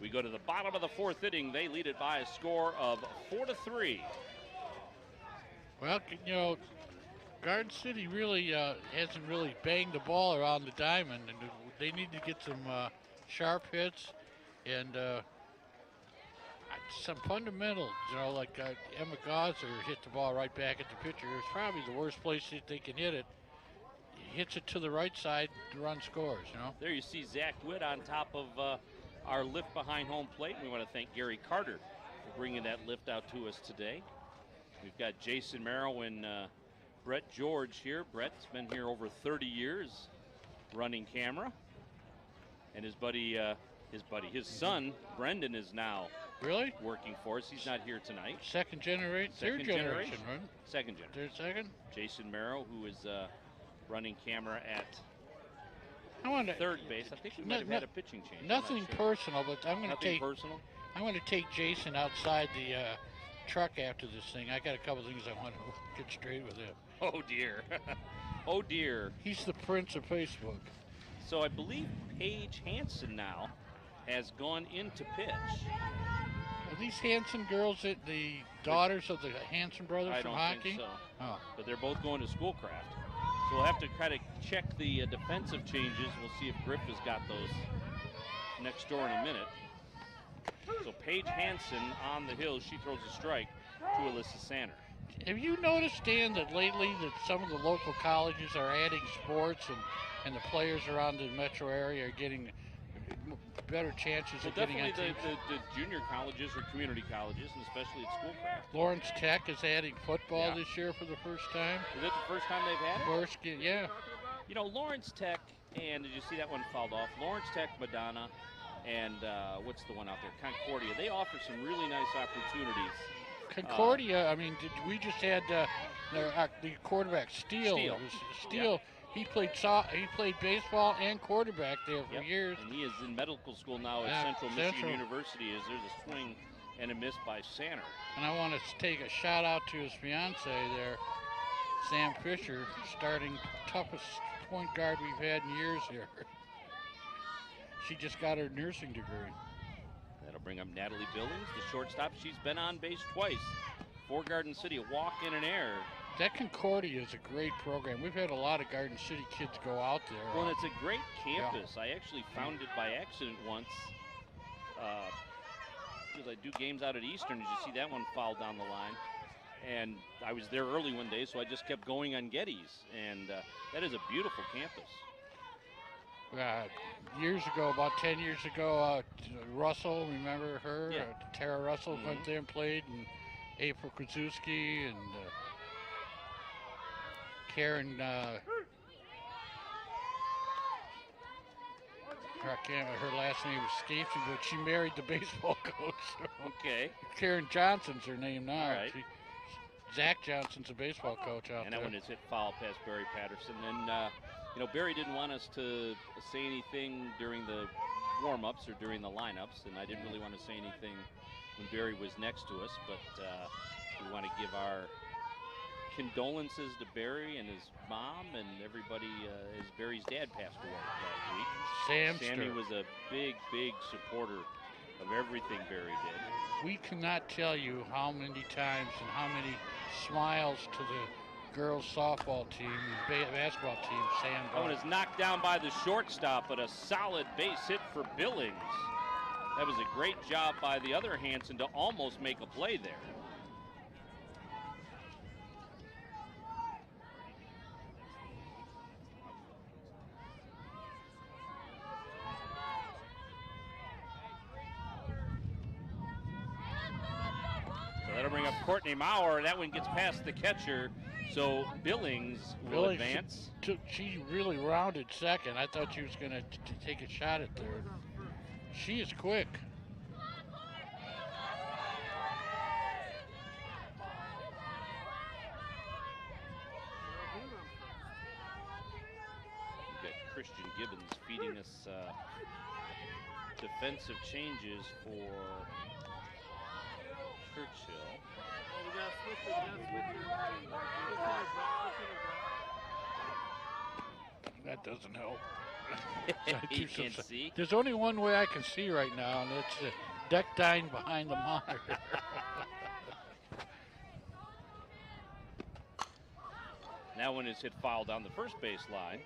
We go to the bottom of the 4th inning. They lead it by a score of 4-3. Well, you know, Garden City really hasn't really banged the ball around the diamond, and they need to get some sharp hits and some fundamentals. You know, like Emma Gausser hit the ball right back at the pitcher. It's probably the worst place that they can hit it. Hits it to the right side, the run scores, you know. There you see Zach Witt on top of our lift behind home plate. We want to thank Gary Carter for bringing that lift out to us today. We've got Jason Merrill and Brett George here. Brett's been here over 30 years running camera. And his son, Brendan, is now really working for us. He's not here tonight. Third generation, right? Second generation. Third, second? Jason Merrill, who is running camera at third base. I think we might have had a pitching change. Nothing personal, but I'm going to take Jason outside the truck after this thing. I got a couple things I want to get straight with him. Oh dear. Oh dear. He's the prince of Facebook. So I believe Paige Hansen now has gone into pitch. Are these Hansen girls the daughters of the Hansen brothers from hockey? I don't think so. Oh. But they're both going to Schoolcraft. So we'll have to kind of check the defensive changes. We'll see if Griff has got those next door in a minute. So Paige Hansen on the hill. She throws a strike to Alyssa Sanner. Have you noticed, Dan, that lately that some of the local colleges are adding sports and the players around the metro area are getting better chances of getting on teams? Definitely the junior colleges or community colleges, and especially at Schoolcraft. Lawrence Tech is adding football this year for the first time. Is it the first time they've had it? Yeah. You know, Lawrence Tech, and did you see that one fouled off? Lawrence Tech, Madonna, and what's the one out there? Concordia. They offer some really nice opportunities. Concordia, I mean, we just had the quarterback, Steele. Steele. Yeah. He played baseball and quarterback there for years. And he is in medical school now at Central Michigan University as there's a swing and a miss by Sanner. And I want to take a shout out to his fiance there, Sam Fisher, starting toughest point guard we've had in years here. She just got her nursing degree. That'll bring up Natalie Billings, the shortstop. She's been on base twice for Garden City, a walk and an error. That Concordia is a great program. We've had a lot of Garden City kids go out there. Well, it's a great campus. Yeah. I actually found it by accident once because I do games out at Eastern. Did you see that one foul down the line? And I was there early one day, so I just kept going on Getty's. And that is a beautiful campus. Years ago, about 10 years ago, Russell, remember her? Yeah. Tara Russell went there and played, and April Krasuski and Karen, her last name escapes me, but she married the baseball coach. So. Okay. Karen Johnson's her name now. All right. Zach Johnson's a baseball coach out there. And that one is hit foul past Barry Patterson. And, you know, Barry didn't want us to say anything during the warm-ups or during the lineups, and I didn't really want to say anything when Barry was next to us, but we want to give our condolences to Barry and his mom and everybody as Barry's dad passed away last week. Sammy was a big, big supporter of everything Barry did. We cannot tell you how many times and how many smiles to the girls softball team, basketball team, Sam. That one is knocked down by the shortstop, but a solid base hit for Billings. That was a great job by the other Hanson to almost make a play there. So that'll bring up Courtney Maurer. That one gets past the catcher, so Billings will advance. She really rounded second. I thought she was going to take a shot at third. She is quick. We've got Christian Gibbons feeding us defensive changes for Churchill. That doesn't help. You can't see. There's only one way I can see right now, and it's the deck dying behind the monitor. That one is hit foul down the first base line.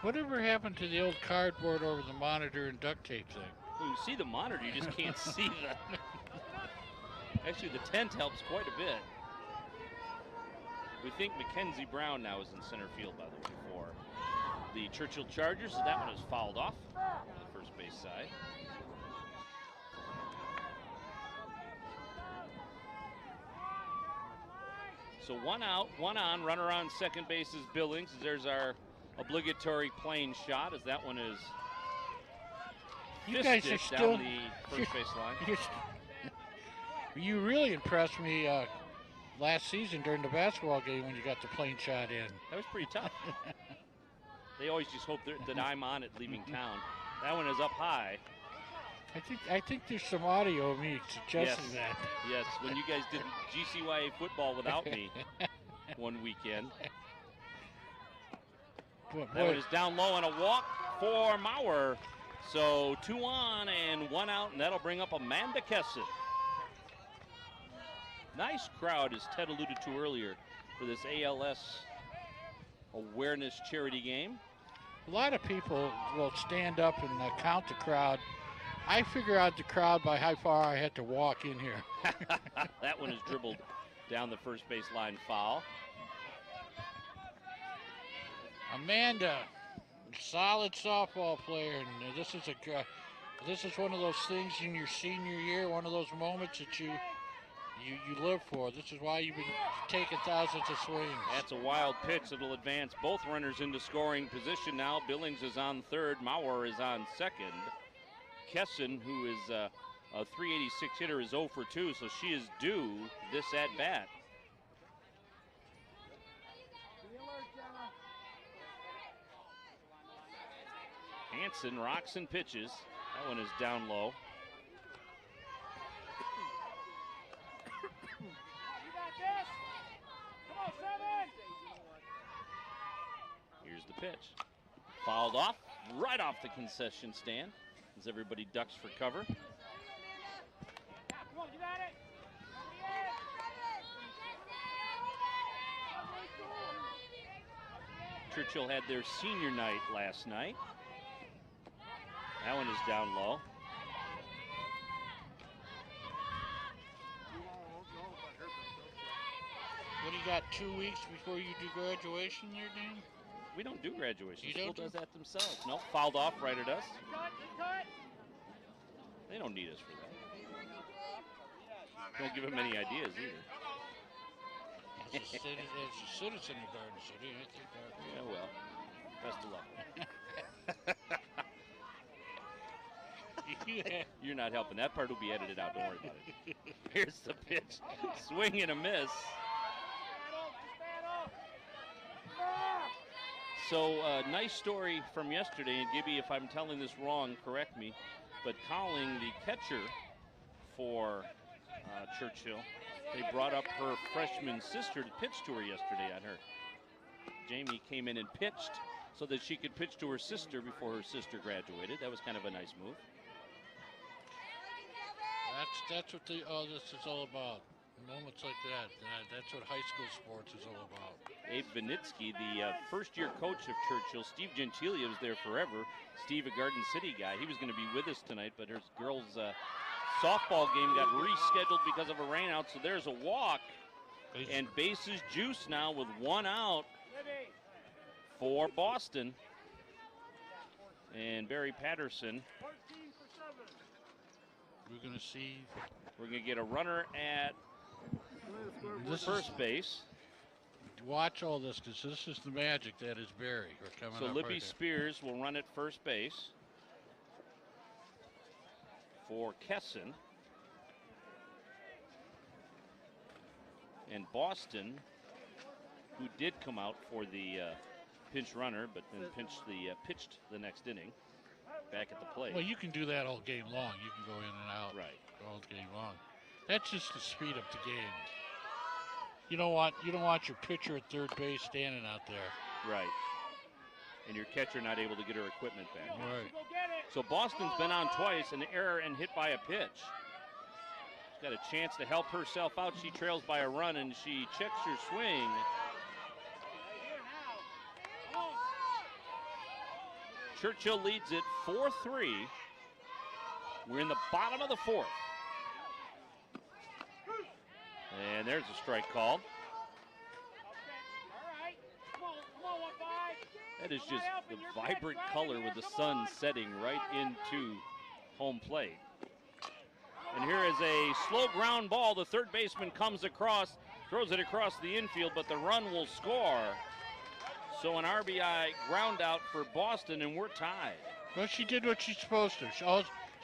Whatever happened to the old cardboard over the monitor and duct tape thing? Well, you see the monitor, you just can't see the... Actually, the tent helps quite a bit. We think Mackenzie Brown now is in center field, by the way, for the Churchill Chargers. So that one is fouled off on the first base side. So one out, one on. Runner on second base is Billings. There's our obligatory plane shot, as that one is You guys are fisted still down the first base line. You really impressed me last season during the basketball game when you got the plane shot in. That was pretty tough. They always just hope that I'm on it leaving town. That one is up high. I think there's some audio of me suggesting that. Yes, when you guys did GCYA football without me one weekend. That one is down low and a walk for Maurer. So 2 on and 1 out, and that'll bring up Amanda Kesson. Nice crowd, as Ted alluded to earlier, for this ALS awareness charity game. A lot of people will stand up and count the crowd. I figure out the crowd by how far I had to walk in here. That one is dribbled down the first base line, foul. Amanda, solid softball player, and this is one of those things in your senior year, one of those moments that you live for. This is why you've been taking thousands of swings. That's a wild pitch. It'll advance both runners into scoring position now. Billings is on third. Maurer is on second. Kesson, who is a 386 hitter, is 0 for 2, so she is due this at bat. Hanson rocks and pitches. That one is down low. Here's the pitch. Fouled off, right off the concession stand as everybody ducks for cover. Churchill had their senior night last night. That one is down low. What do you got, 2 weeks before you do graduation there, Dan? We don't do graduation. You School don't does that themselves. No, fouled off right at us. They don't need us for that. Don't give them any ideas either. As a citizen of Garden City, I think that. Yeah, well, best of luck. You're not helping. That part will be edited out. Don't worry about it. Here's the pitch. Swing and a miss. So, nice story from yesterday. And Gibby, if I'm telling this wrong, correct me. But calling the catcher for Churchill, they brought up her freshman sister to pitch to her yesterday on her. Jamie came in and pitched so that she could pitch to her sister before her sister graduated. That was kind of a nice move. That's what this is all about. Moments like that's what high school sports is all about. Abe Vinitsky, the first-year coach of Churchill. Steve Gentilia was there forever. Steve, a Garden City guy. He was going to be with us tonight, but his girls' softball game got rescheduled because of a rainout, so there's a walk. And bases juice now with one out for Boston. And Barry Patterson. We're going to see. We're going to get a runner at first base. Watch all this, because this is the magic that is Barry. So Libby Spears will run at first base for Kesson. And Boston, who did come out for the pinch runner, but then pitched the next inning back at the plate. Well, you can do that all game long. You can go in and out all game long. That's just to speed up the game. You don't want your pitcher at third base standing out there. Right. And your catcher not able to get her equipment back. Right. So Boston's been on twice, an error and hit by a pitch. She's got a chance to help herself out. She trails by a run, and she checks her swing. Churchill leads it 4-3. We're in the bottom of the fourth. And there's a strike called. That is just the vibrant color with the sun setting right into home plate. And here is a slow ground ball. The third baseman comes across, throws it across the infield, but the run will score. So an RBI ground out for Boston, and we're tied. Well, she did what she's supposed to.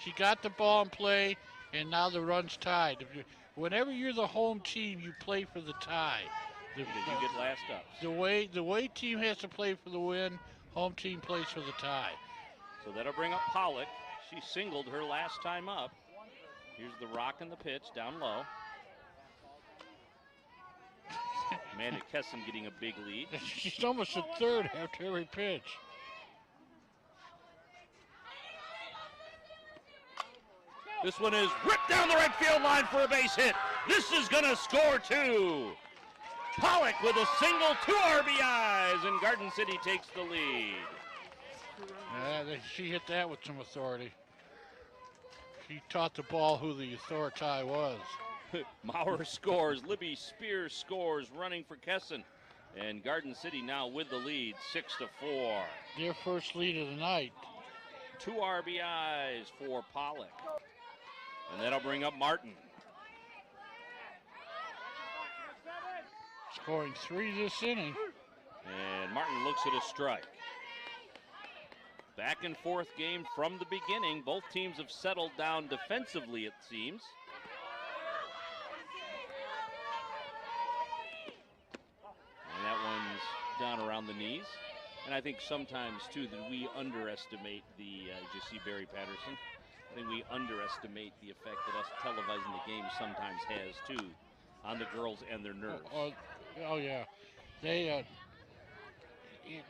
She got the ball in play, and now the run's tied. Whenever you're the home team, you play for the tie. You get last up. The way team has to play for the win, home team plays for the tie. So that'll bring up Pollock. She singled her last time up. Here's the rock and the pitch down low. Amanda Kesson getting a big lead. She's almost at third after every pitch. This one is ripped down the right field line for a base hit. This is going to score two. Pollock with a single, 2 RBIs, and Garden City takes the lead. She hit that with some authority. She taught the ball who the authority was. Maurer scores, Libby Spears scores, running for Kesson. And Garden City now with the lead, 6-4. Their first lead of the night. 2 RBIs for Pollock. And that'll bring up Martin. Scoring 3 this inning. And Martin looks at a strike. Back and forth game from the beginning. Both teams have settled down defensively, it seems. And that one's down around the knees. And I think sometimes, too, that we underestimate you see Barry Patterson. I think we underestimate the effect that us televising the game sometimes has, too, on the girls and their nerves. Oh yeah. They,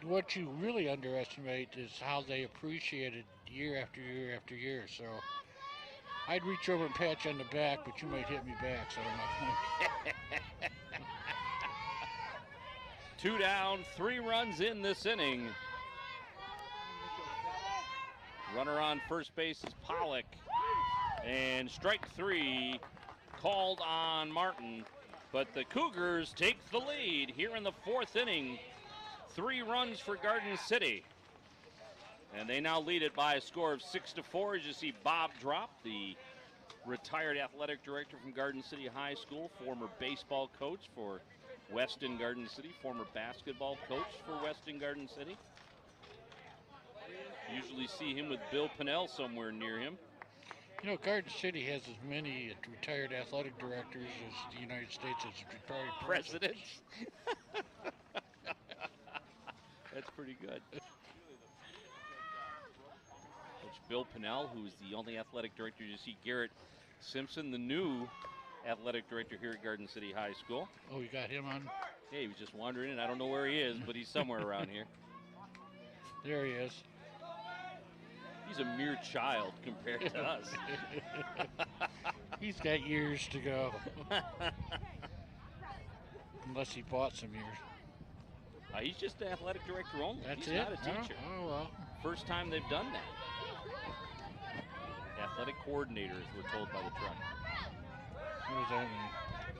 what you really underestimate is how they appreciate it year after year after year. So I'd reach over and pat you on the back, but you might hit me back, so I'm not going. 2 down, 3 runs in this inning. Runner on first base is Pollock. And strike 3 called on Martin. But the Cougars take the lead here in the 4th inning. 3 runs for Garden City. And they now lead it by a score of 6-4. As you see Bob Drop, the retired athletic director from Garden City High School, former baseball coach for Weston Garden City, former basketball coach for Weston Garden City. Usually see him with Bill Pinnell somewhere near him. You know, Garden City has as many retired athletic directors as the United States has retired presidents. That's pretty good. Coach Bill Pinnell, who's the only athletic director. You see Garrett Simpson, the new athletic director here at Garden City High School. Oh, you got him on? Yeah, he was just wandering in. I don't know where he is, but he's somewhere around here. There he is. He's a mere child compared to us. He's got years to go. Unless he bought some years. He's just the athletic director only. That's He's it? not a teacher. Oh, well. First time they've done that. Athletic coordinators were told by the truck. What does that mean?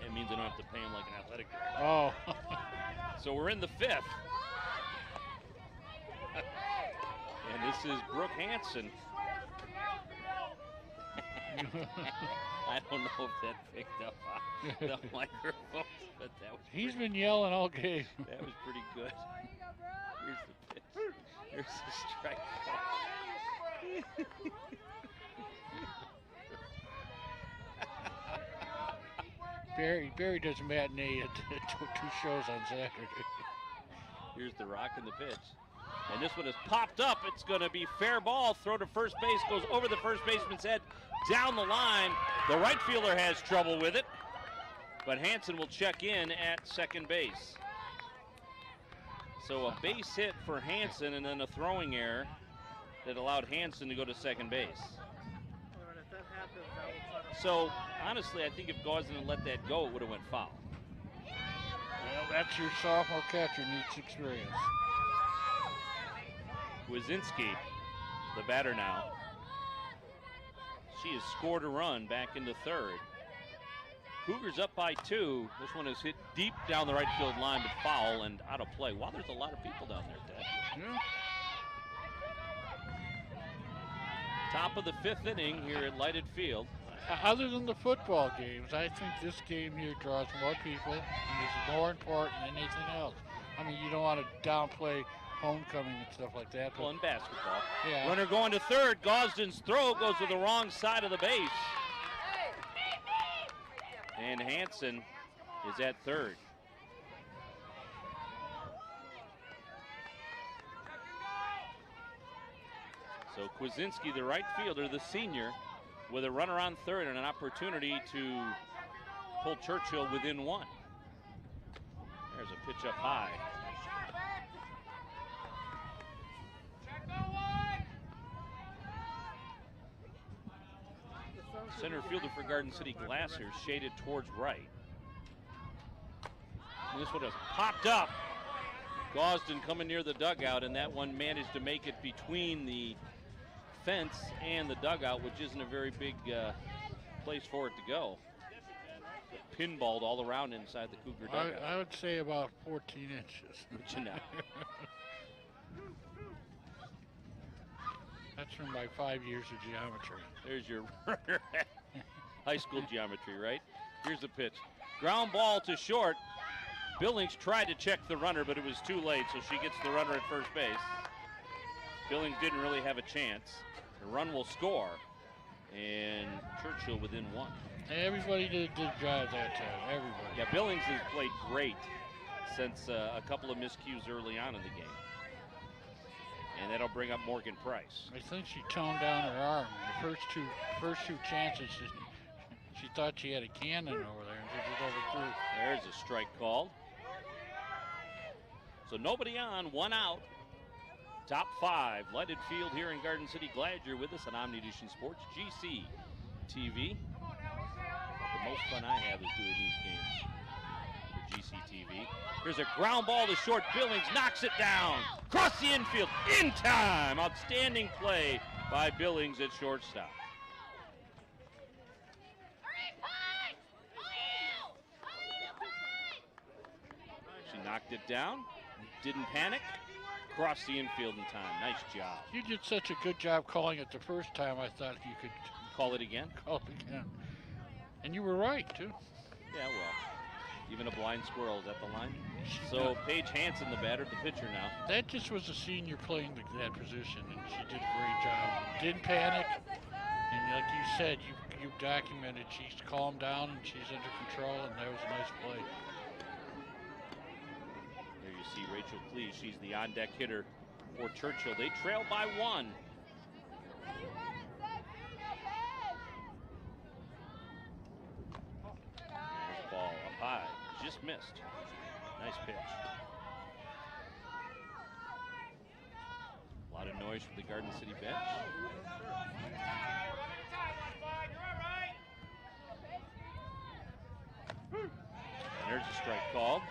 It means they don't have to pay him like an athletic director. Oh. So we're in the 5th. And this is Brooke Hansen. I don't know if that picked up on the microphone, but that was He's been yelling all game. that was pretty good. Here's the pitch. Here's the strike call. Barry does matinee at 2 shows on Saturday. Here's the rock and the pitch. And this one is popped up. It's going to be fair ball. Throw to first base. Goes over the first baseman's head. Down the line. The right fielder has trouble with it. But Hansen will check in at second base. So a base hit for Hansen and then a throwing error that allowed Hansen to go to second base. So honestly, I think if Gauzen had let that go, it would have went foul. Well, that's your sophomore catcher needs experience. Kwasinski, the batter now. She has scored a run back into third. Cougars up by 2. This one is hit deep down the right field line, but foul and out of play. Wow, there's a lot of people down there, Ted. Yeah. Top of the 5th inning here at Lighted Field. Other than the football games, I think this game here draws more people and is more important than anything else. I mean, you don't want to downplay homecoming and stuff like that. Well, in basketball. Yeah. Runner going to third. Gosden's throw goes to the wrong side of the base. And Hansen is at third. So Kwasinski, the right fielder, the senior, with a runner on third and an opportunity to pull Churchill within 1. There's a pitch up high. Center fielder for Garden City Glaciers shaded towards right. And this one has popped up. Gosden coming near the dugout, and that one managed to make it between the fence and the dugout, which isn't a very big place for it to go. Pinballed all around inside the Cougar dugout. I would say about 14 inches. But you know. That's from my 5 years of geometry. There's your runner at high school geometry, right? Here's the pitch. Ground ball to short. Billings tried to check the runner, but it was too late, so she gets the runner at first base. Billings didn't really have a chance. The run will score, and Churchill within 1. Everybody did a good job that time, everybody. Yeah, Billings has played great since a couple of miscues early on in the game. And that'll bring up Morgan Price. I think she toned down her arm. The first two chances, she thought she had a cannon over there, and she just overthrew. There's a strike called. So nobody on, 1 out. Top 5, Lighted Field here in Garden City. Glad you're with us on Omnidition Sports, GC TV. The most fun I have is doing these games for GC TV. There's a ground ball to short. Billings knocks it down. Across the infield, in time. Outstanding play by Billings at shortstop. She knocked it down, didn't panic. Across the infield in time. Nice job. You did such a good job calling it the first time, I thought you could Call it again? call it again. And you were right, too. Yeah, well, even a blind squirrel is at the line. So Paige Hansen, the batter, the pitcher now. That just was a senior playing that position, and she did a great job. Didn't panic, and like you said, you documented, she's calmed down and she's under control, and that was a nice play. There you see Rachel Clee. She's the on-deck hitter for Churchill. They trail by 1. There's ball up high. Just missed. Nice pitch. A lot of noise noise from the Garden City bench. There's a strike called.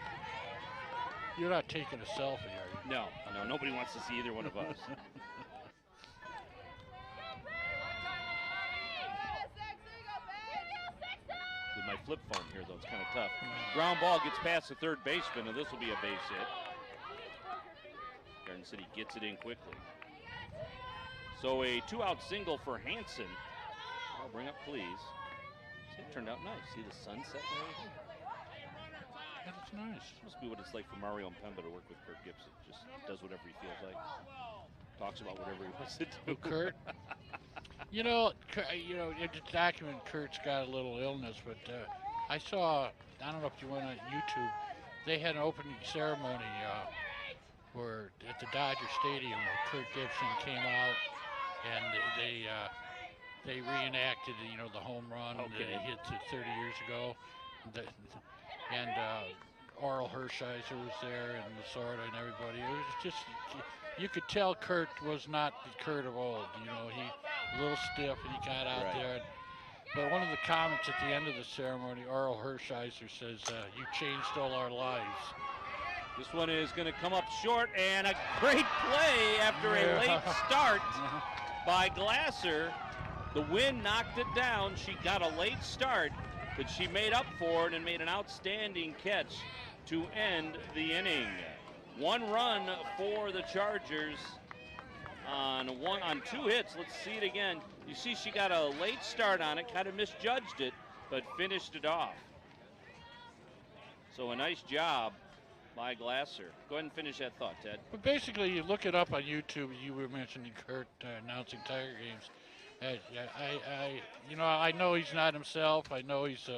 You're not taking a selfie, are you? No, nobody wants to see either one of us. With my flip phone here, though, it's kind of tough. Ground ball gets past the third baseman, and this will be a base hit. Garden City gets it in quickly. So a 2-out single for Hanson. I'll bring up, please. It turned out nice. See the sunset and everything? That's nice. Must be what it's like for Mario Mpemba to work with Kurt Gibson. Just does whatever he feels like. Talks about whatever he wants to do. Kurt? You know, in the document, Kurt's got a little illness, but I saw, I don't know if you went on YouTube, they had an opening ceremony where at the Dodger Stadium where Kurt Gibson came out and they reenacted, the home run that he hit 30 years ago. And Oral Hershiser was there, and Lasorda, and everybody. It was just, you could tell Kurt was not the Kurt of old. He a little stiff, and he got out there. But one of the comments at the end of the ceremony, Oral Hershiser says, "You changed all our lives." This one is going to come up short, and a great play after a late start by Glasser. The wind knocked it down. She got a late start, but she made up for it and made an outstanding catch to end the inning. 1 run for the Chargers on 2 hits. Let's see it again. You see she got a late start on it, kind of misjudged it, but finished it off. So a nice job by Glasser. Go ahead and finish that thought, Ted. But basically, you look it up on YouTube. You were mentioning Kurt announcing Tiger games. I know he's not himself. I know he's,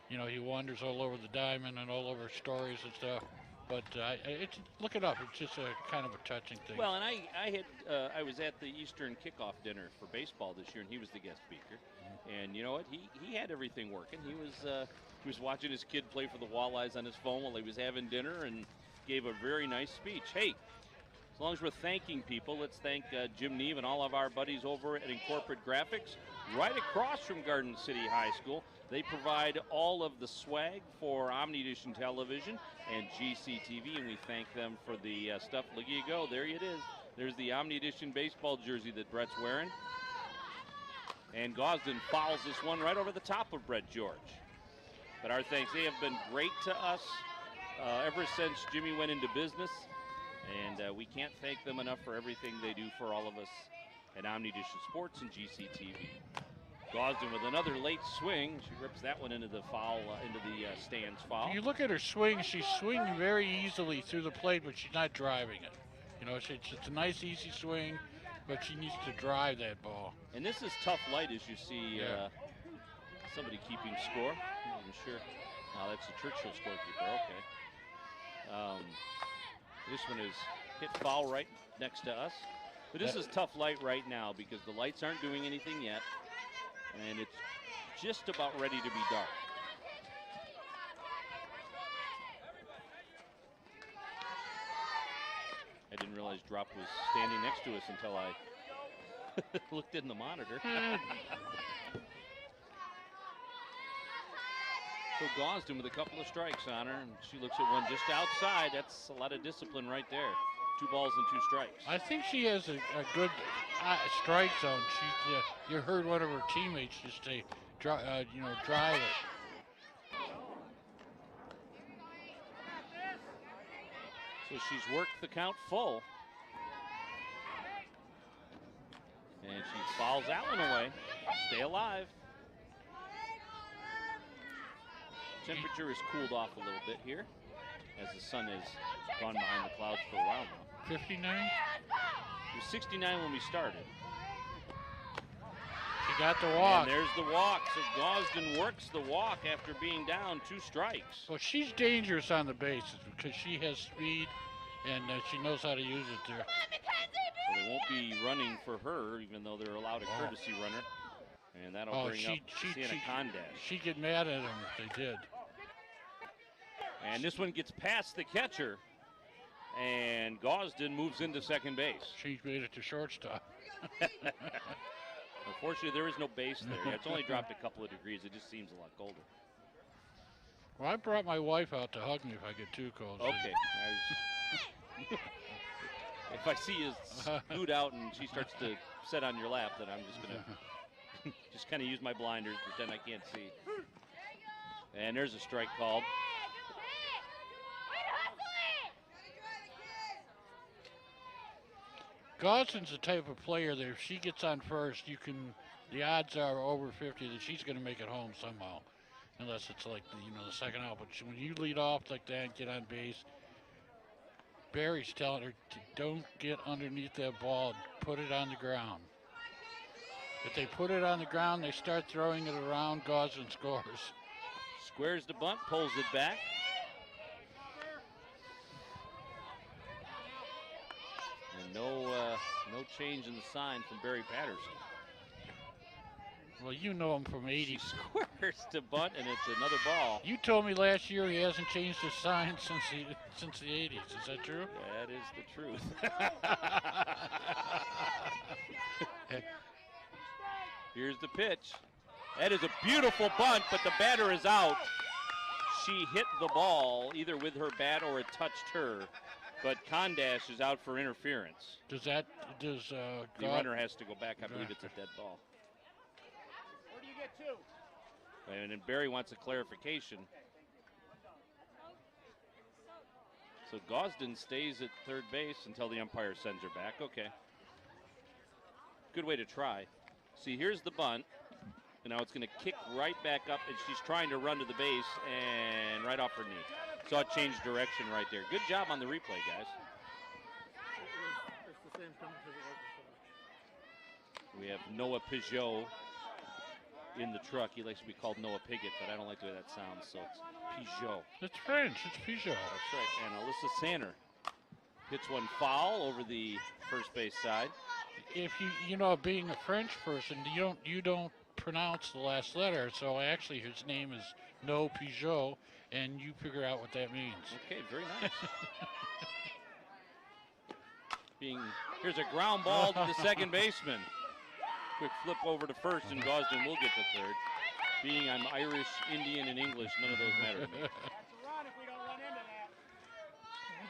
he wanders all over the diamond and all over stories and stuff. But look it up. It's just a kind of a touching thing. Well, and I was at the Eastern kickoff dinner for baseball this year, and he was the guest speaker. And you know what? He had everything working. He was watching his kid play for the Walleyes on his phone while he was having dinner, and gave a very nice speech. Hey, as long as we're thanking people, let's thank Jim Neve and all of our buddies over at Incorporate Graphics, right across from Garden City High School. They provide all of the swag for Omni Edition Television and GCTV, and we thank them for the stuff. Look, you go. There it is. There's the Omni Edition baseball jersey that Brett's wearing. And Gosden fouls this one right over the top of Brett George. But our thanks. They have been great to us ever since Jimmy went into business. And we can't thank them enough for everything they do for all of us at Omni Edition Sports and GCTV. Gosden with another late swing. She rips that one into the foul, into the stands foul. You look at her swing, she's swinging very easily through the plate, but she's not driving it. It's a nice, easy swing, but she needs to drive that ball. And this is tough light, as you see somebody keeping score. I'm not even sure. No, that's the Churchill scorekeeper. Okay. This one is hit foul right next to us. But this is tough light right now because the lights aren't doing anything yet. And it's just about ready to be dark. I didn't realize Drop was standing next to us until I looked in the monitor. So Gosden with a couple of strikes on her, and she looks at one just outside. That's a lot of discipline right there. 2 balls and 2 strikes. I think she has a good strike zone. You heard one of her teammates just say, drive it. So she's worked the count full. And she fouls that one away. Stay alive. Temperature has cooled off a little bit here as the sun has gone behind the clouds for a while now. 59? It was 69 when we started. She got the walk. And there's the walk. So Gosden works the walk after being down 2 strikes. Well, she's dangerous on the bases because she has speed and she knows how to use it there. So they won't be running for her, even though they're allowed a courtesy runner. And that'll bring up Sienna Condash. She'd get mad at them if they did. And this one gets past the catcher. And Gosden moves into second base. She made it to shortstop. Unfortunately, there is no base there. Yeah, it's only dropped a couple of degrees. It just seems a lot colder. Well, I brought my wife out to hug me if I get too cold. Okay. If I see you scoot out and she starts to sit on your lap, then I'm just going to just kind of use my blinders, pretend I can't see. And there's a strike called. Gosden's the type of player that if she gets on first, the odds are over 50 that she's going to make it home somehow. Unless it's like, the second out. But when you lead off like that and get on base, Barry's telling her to don't get underneath that ball, put it on the ground. If they put it on the ground, they start throwing it around, Gosden scores. Squares the bunt, pulls it back. And no change in the sign from Barry Patterson. Well, you know him from He 80s. squares to bunt, and it's another ball. You told me last year he hasn't changed his sign since the 80s. Is that true? That is the truth. Here's the pitch. That is a beautiful bunt, but the batter is out. She hit the ball either with her bat or it touched her, but Condash is out for interference. The runner has to go back. I believe it's a dead ball. Where do you get to? And then Barry wants a clarification. So Gosden stays at third base until the umpire sends her back. Okay. Good way to try. See, here's the bunt. And now it's going to kick right back up, and she's trying to run to the base, and right off her knee. Saw it change direction right there. Good job on the replay, guys. It's the same company as it was before. We have Noah Peugeot in the truck. He likes to be called Noah Piggott, but I don't like the way that sounds, so it's Peugeot. It's French. It's Peugeot. That's right. And Alyssa Sanner hits one foul over the first base side. If being a French person, you don't pronounce the last letter, so actually his name is No Peugeot, and you figure out what that means. Okay, very nice. Here's a ground ball to the second baseman. Quick flip over to first, and Gosden will get to third. Being I'm Irish, Indian, and English, none of those matter to me.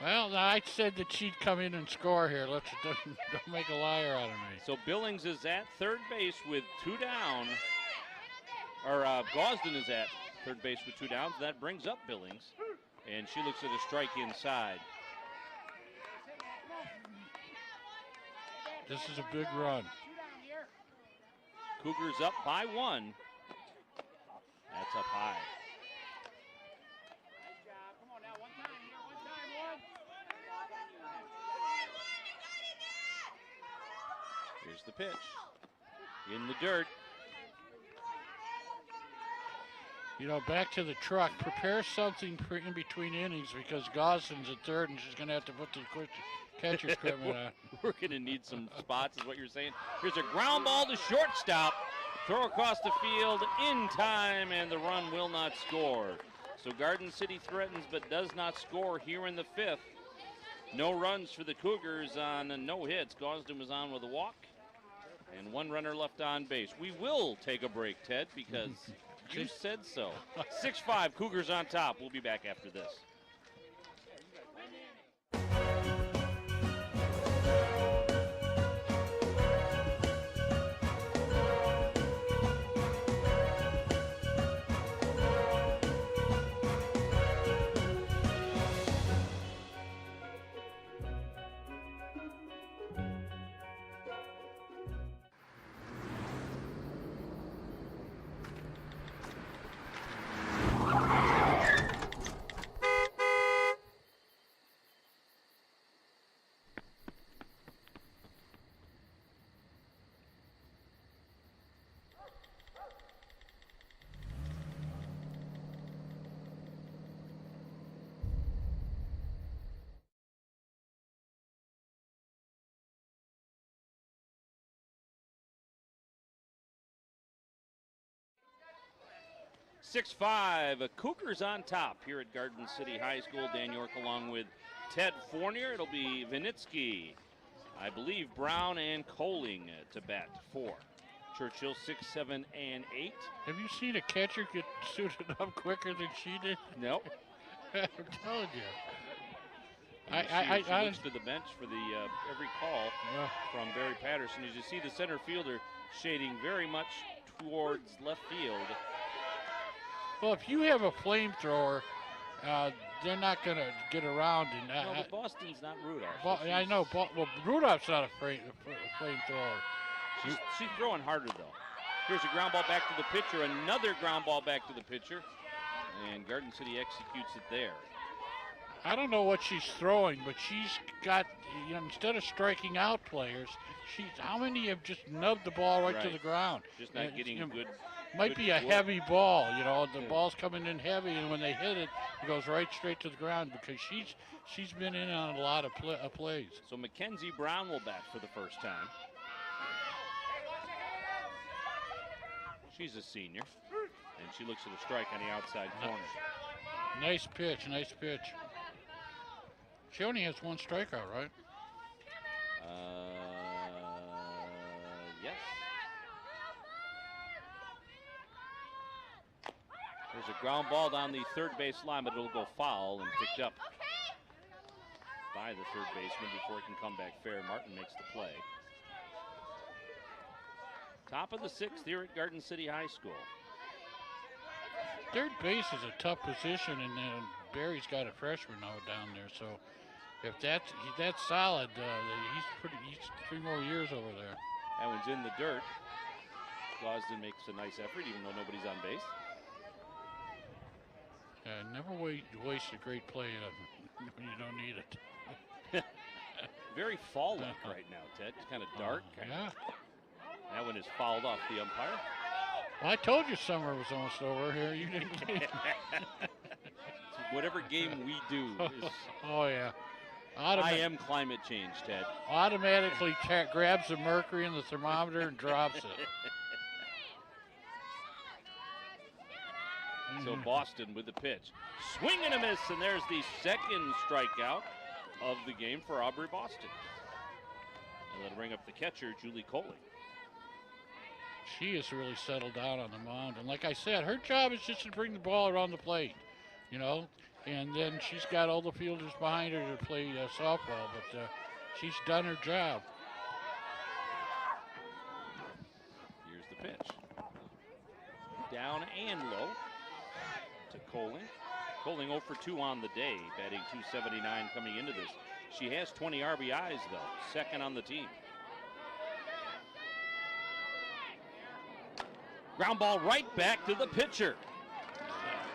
Well, I said that she'd come in and score here. Don't make a liar out of me. So Billings is at third base with two down. Or Gosden is at third base with two downs. That brings up Billings. And she looks at a strike inside. This is a big run. Cougars up by one. That's up high. Here's the pitch. In the dirt. Back to the truck. Prepare something for in between innings because Gosden's at third and she's going to have to put the catcher's equipment on. We're going to need some spots is what you're saying. Here's a ground ball to shortstop. Throw across the field in time, and the run will not score. So Garden City threatens but does not score here in the fifth. No runs for the Cougars on no hits. Gosden was on with a walk. And one runner left on base. We will take a break, Ted, because you said so. 6-5, Cougars on top. We'll be back after this. Six-5, Cougars on top here at Garden City High School. Dan York along with Ted Fournier. It'll be Vinitsky, I believe Brown and Coling to bat for Churchill, 6, 7, and 8. Have you seen a catcher get suited up quicker than she did? Nope. I'm telling you. She looks to the bench for the every call from Barry Patterson. As you see the center fielder shading very much towards left field. Well, if you have a flamethrower, they're not going to get around. No, but Boston's not Rudolph. I know. Well, Rudolph's not a flamethrower. She's throwing harder, though. Here's a ground ball back to the pitcher. Another ground ball back to the pitcher. And Garden City executes it there. I don't know what she's throwing, but she's got, instead of striking out players, how many have just nubbed the ball right to the ground? Just not getting good. Might be a heavy ball, the ball's coming in heavy, and when they hit it, it goes right straight to the ground because she's been in on a lot of plays. So Mackenzie Brown will bat for the first time. She's a senior, and she looks at a strike on the outside corner. Nice pitch, nice pitch. She only has one strikeout, right? Yes. There's a ground ball down the third base line, but it'll go foul and picked up by the third baseman before it can come back fair. Martin makes the play. Top of the 6th here at Garden City High School. Third base is a tough position, and Barry's got a freshman now down there. So if that's solid, he's 3 more years over there. That one's in the dirt. Gosden makes a nice effort, even though nobody's on base. Never waste a great play when you don't need it. Very fall-like right now, Ted. It's kind of dark. Yeah. That one is fouled off the umpire. Well, I told you summer was almost over here. You didn't get it. Whatever game we do is... Oh, yeah. I am climate change, Ted. Automatically grabs the mercury in the thermometer and drops it. So Boston with the pitch. Swing and a miss, and there's the second strikeout of the game for Aubrey Boston. And that'll bring up the catcher, Julie Coley. She has really settled down on the mound. And like I said, her job is just to bring the ball around the plate, and then she's got all the fielders behind her to play softball, but she's done her job. Here's the pitch. Down and low to Coling. Coling 0 for 2 on the day, batting .279 coming into this. She has 20 RBIs, though, second on the team. Ground ball right back to the pitcher.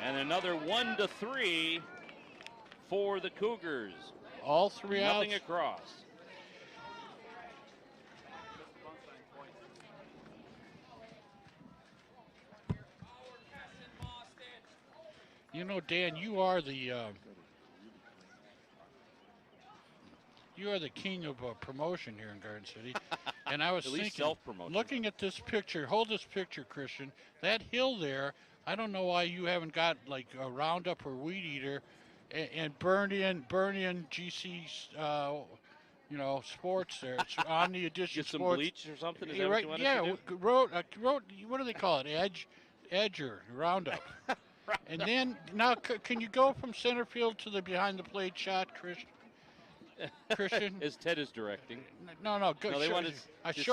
And another 1-3 for the Cougars. All 3 outs. Nothing across. Dan, you are the king of promotion here in Garden City. And I was thinking, self-promotion. Looking at this picture, hold this picture, Christian. That hill there, I don't know why you haven't got like a Roundup or Weed Eater and burn in GC's, sports there. It's on the edition. Get some sports. bleach or something? Is that what you want to do? Wrote, what do they call it? Edger, Roundup. Right. And then, now, can you go from center field to the behind the plate shot, Christian? As Ted is directing. No, good. No, they want to he's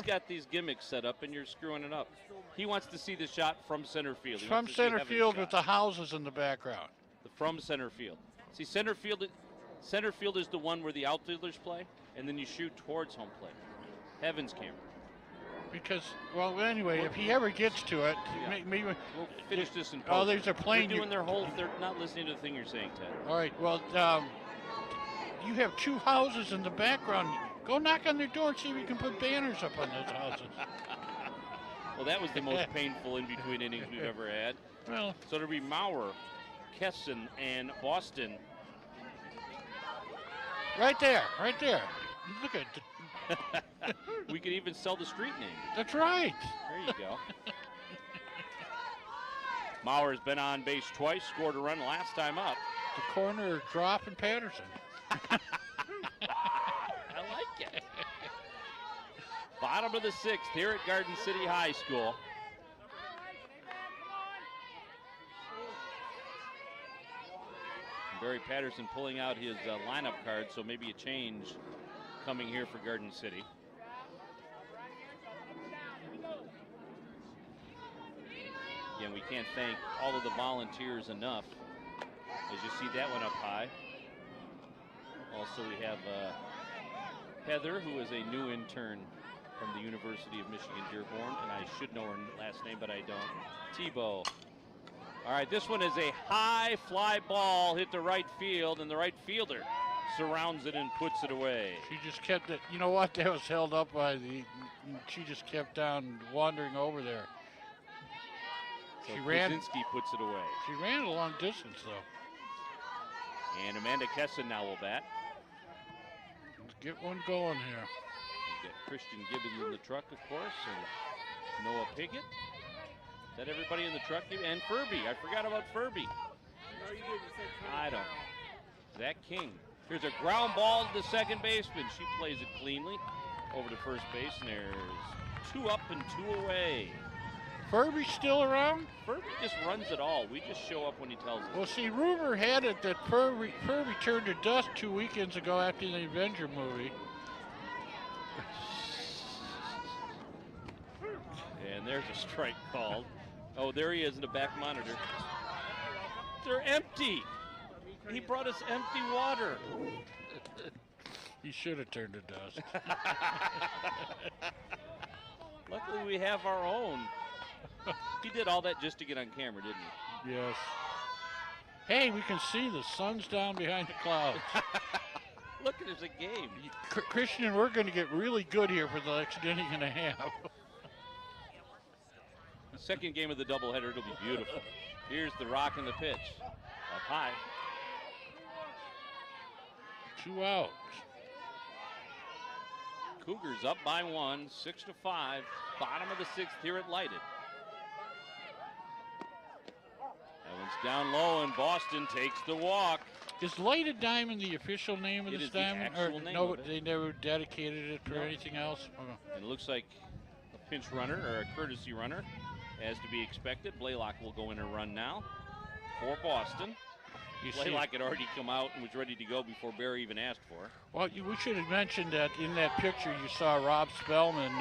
got these gimmicks set up, and you're screwing it up. He wants to see the shot from center field. From center field with the houses in the background. From center field. See, center field is the one where the outfielders play, and then you shoot towards home plate. Heaven's camera. Because, well, anyway, if he ever gets to it, maybe we'll finish this in post. Oh, there's a plane. They're not listening to the thing you're saying, Ted. All right, well, you have 2 houses in the background. Go knock on their door and see if you can put banners up on those houses. Well, that was the most painful in-between innings we've ever had. Well, so it'll be Maurer, Kesson, and Boston. Right there. Look at it. We could even sell the street name. That's right. There you go. Maurer's been on base twice, scored a run last time up. the corner drop in Patterson. I like it. Bottom of the 6th here at Garden City High School. Barry Patterson pulling out his lineup card, so maybe a change coming here for Garden City. Again, we can't thank all of the volunteers enough. As you see that one up high. Also, we have Heather, who is a new intern from the University of Michigan Dearborn, and I should know her last name, but I don't. Tebow. All right, this one is a high fly ball hit to right field, and the right fielder surrounds it and puts it away. She just kept it. You know what? That was held up by the. She just kept down wandering over there. So She ran. Kuczynski puts it away. She ran a long distance though. And Amanda Kesson now will bat. Let's get one going here. We've got Christian Gibbons in the truck, of course, and Noah Piggott. Is that everybody in the truck? And Furby. I forgot about Furby. I don't. Zach King. Here's a ground ball to the second baseman. She plays it cleanly over to first base, and there's 2 up and 2 away. Furby still around? Furby just runs it all. We just show up when he tells us. Well, see, rumor had it that Furby turned to dust 2 weekends ago after the Avenger movie. And there's a strike called. Oh, there he is in the back monitor. They're empty. He brought us empty water. He should have turned to dust. Luckily, we have our own. He did all that just to get on camera, didn't he? Yes. Hey, we can see the sun's down behind the clouds. Look, there's a game. Christian, we're going to get really good here for the next inning and a half. Second game of the doubleheader, it'll be beautiful. Here's the rock and the pitch. Up high. 2 outs. Cougars up by 1, 6-5. Bottom of the 6th here at Lighted. That one's down low, and Boston takes the walk. Is Lighted Diamond the official name of It this is the diamond? actual name no, of it. they never dedicated it for No. anything else? Oh. And it looks like a pinch runner or a courtesy runner, as to be expected. Blaylock will go in and run now for Boston. You see, Blaylock had already come out and was ready to go before Barry even asked for it. well, we should have mentioned that in that picture you saw Rob Spellman,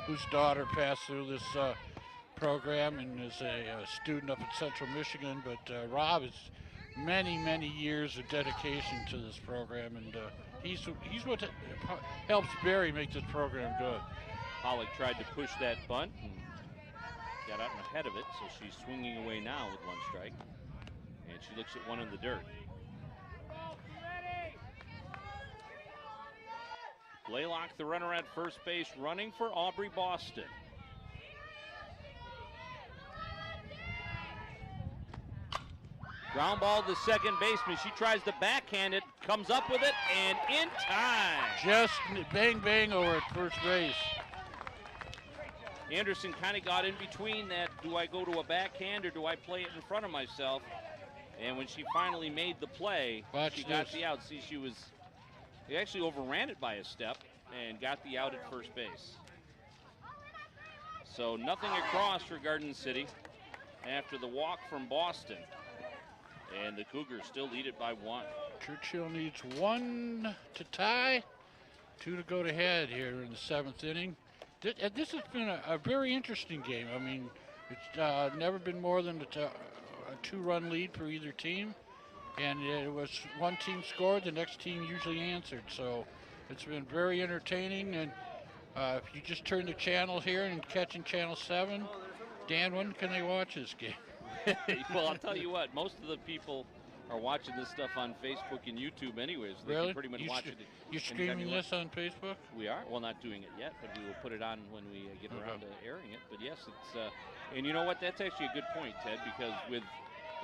whose daughter passed through this program and is a student up at Central Michigan. But Rob is many, many years of dedication to this program, and he's what helps Barry make this program good. Pollock tried to push that bunt and got out ahead of it, so she's swinging away now with one strike. And she looks at one in the dirt. Blaylock, the runner at first base, running for Aubrey Boston. Ground ball to second baseman. She tries to backhand it, comes up with it, and in time. Just bang, bang over at first base. Anderson kind of got in between that, do I go to a backhand or do I play it in front of myself? And when she finally made the play, Watch she got this. the out. See, he actually overran it by a step and got the out at first base. So nothing across for Garden City after the walk from Boston. And the Cougars still lead it by 1. Churchill needs 1 to tie, 2 to go to head here in the 7th inning. This has been a very interesting game. I mean, it's never been more than a 2-run lead for either team. And it was one team scored, the next team usually answered. So it's been very entertaining. And if you just turn the channel here and catching channel 7, Dan, when can they watch this game? Well, I'll tell you what, most of the people are watching this stuff on Facebook and YouTube anyways. They Really? can pretty much watch it. You're anytime streaming you want. this on Facebook? We are. Well, not doing it yet, but we will put it on when we get around to airing it. But yes, it's and you know what? That's actually a good point, Ted, because with,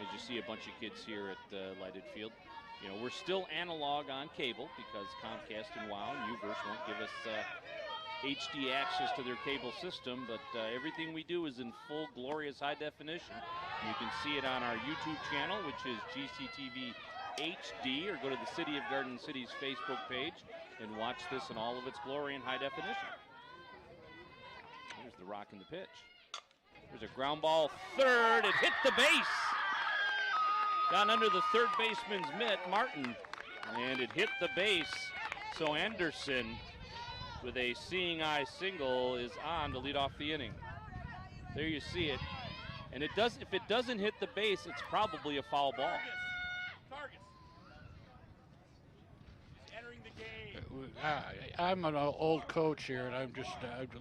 as you see a bunch of kids here at Lighted Field, you know, we're still analog on cable because Comcast and WOW and Uverse won't give us HD access to their cable system, but everything we do is in full, glorious high definition. You can see it on our YouTube channel, which is GCTV HD or go to the City of Garden City's Facebook page and watch this in all of its glory and high definition. Here's the rock in the pitch. There's a ground ball, third. It hit the base. Gone under the third baseman's mitt, Martin, and it hit the base. So Anderson, with a seeing eye single, is on to lead off the inning. There you see it. And it does. If it doesn't hit the base, it's probably a foul ball. I'm an old coach here, and I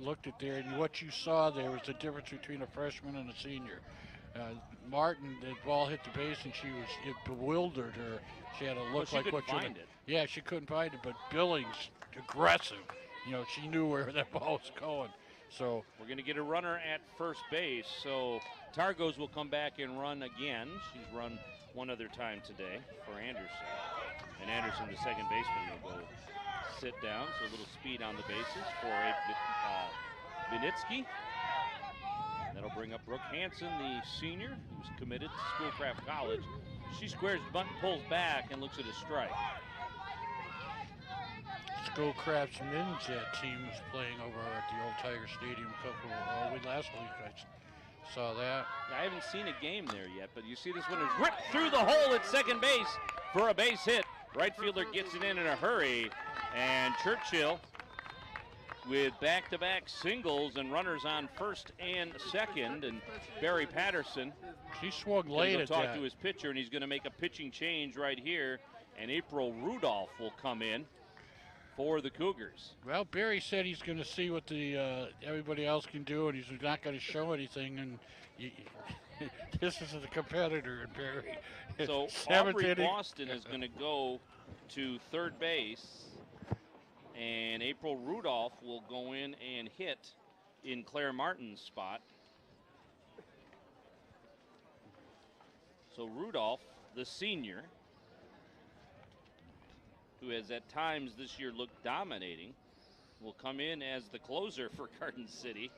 looked at there, and what you saw there was the difference between a freshman and a senior. Martin, the ball hit the base, and it bewildered her. She had a look like what find it. Yeah, she couldn't find it, but Billings, aggressive. You know, she knew where that ball was going. So we're going to get a runner at first base. So Targos will come back and run again. She's run one other time today for Anderson. And Anderson, the second baseman, will go sit down. So a little speed on the bases for Vinitsky. That'll bring up Brooke Hansen, the senior, who's committed to Schoolcraft College. She squares the bunt, pulls back, and looks at a strike. Schoolcraft's men's team was playing over at the old Tiger Stadium last week. I saw that. I haven't seen a game there yet, but you see this one is ripped through the hole at second base for a base hit. Right fielder gets it in a hurry, and Churchill with back-to-back singles and runners on first and second, and Barry Patterson. He swung late at talk that. to his pitcher, and he's going to make a pitching change right here, and April Rudolph will come in for the Cougars. Well, Barry said he's going to see what the everybody else can do, and he's not going to show anything. And this is the competitor, and Barry. So Aubrey Boston is going to go to third base, and April Rudolph will go in and hit in Claire Martin's spot. So Rudolph, the senior, who has at times this year looked dominating, will come in as the closer for Garden City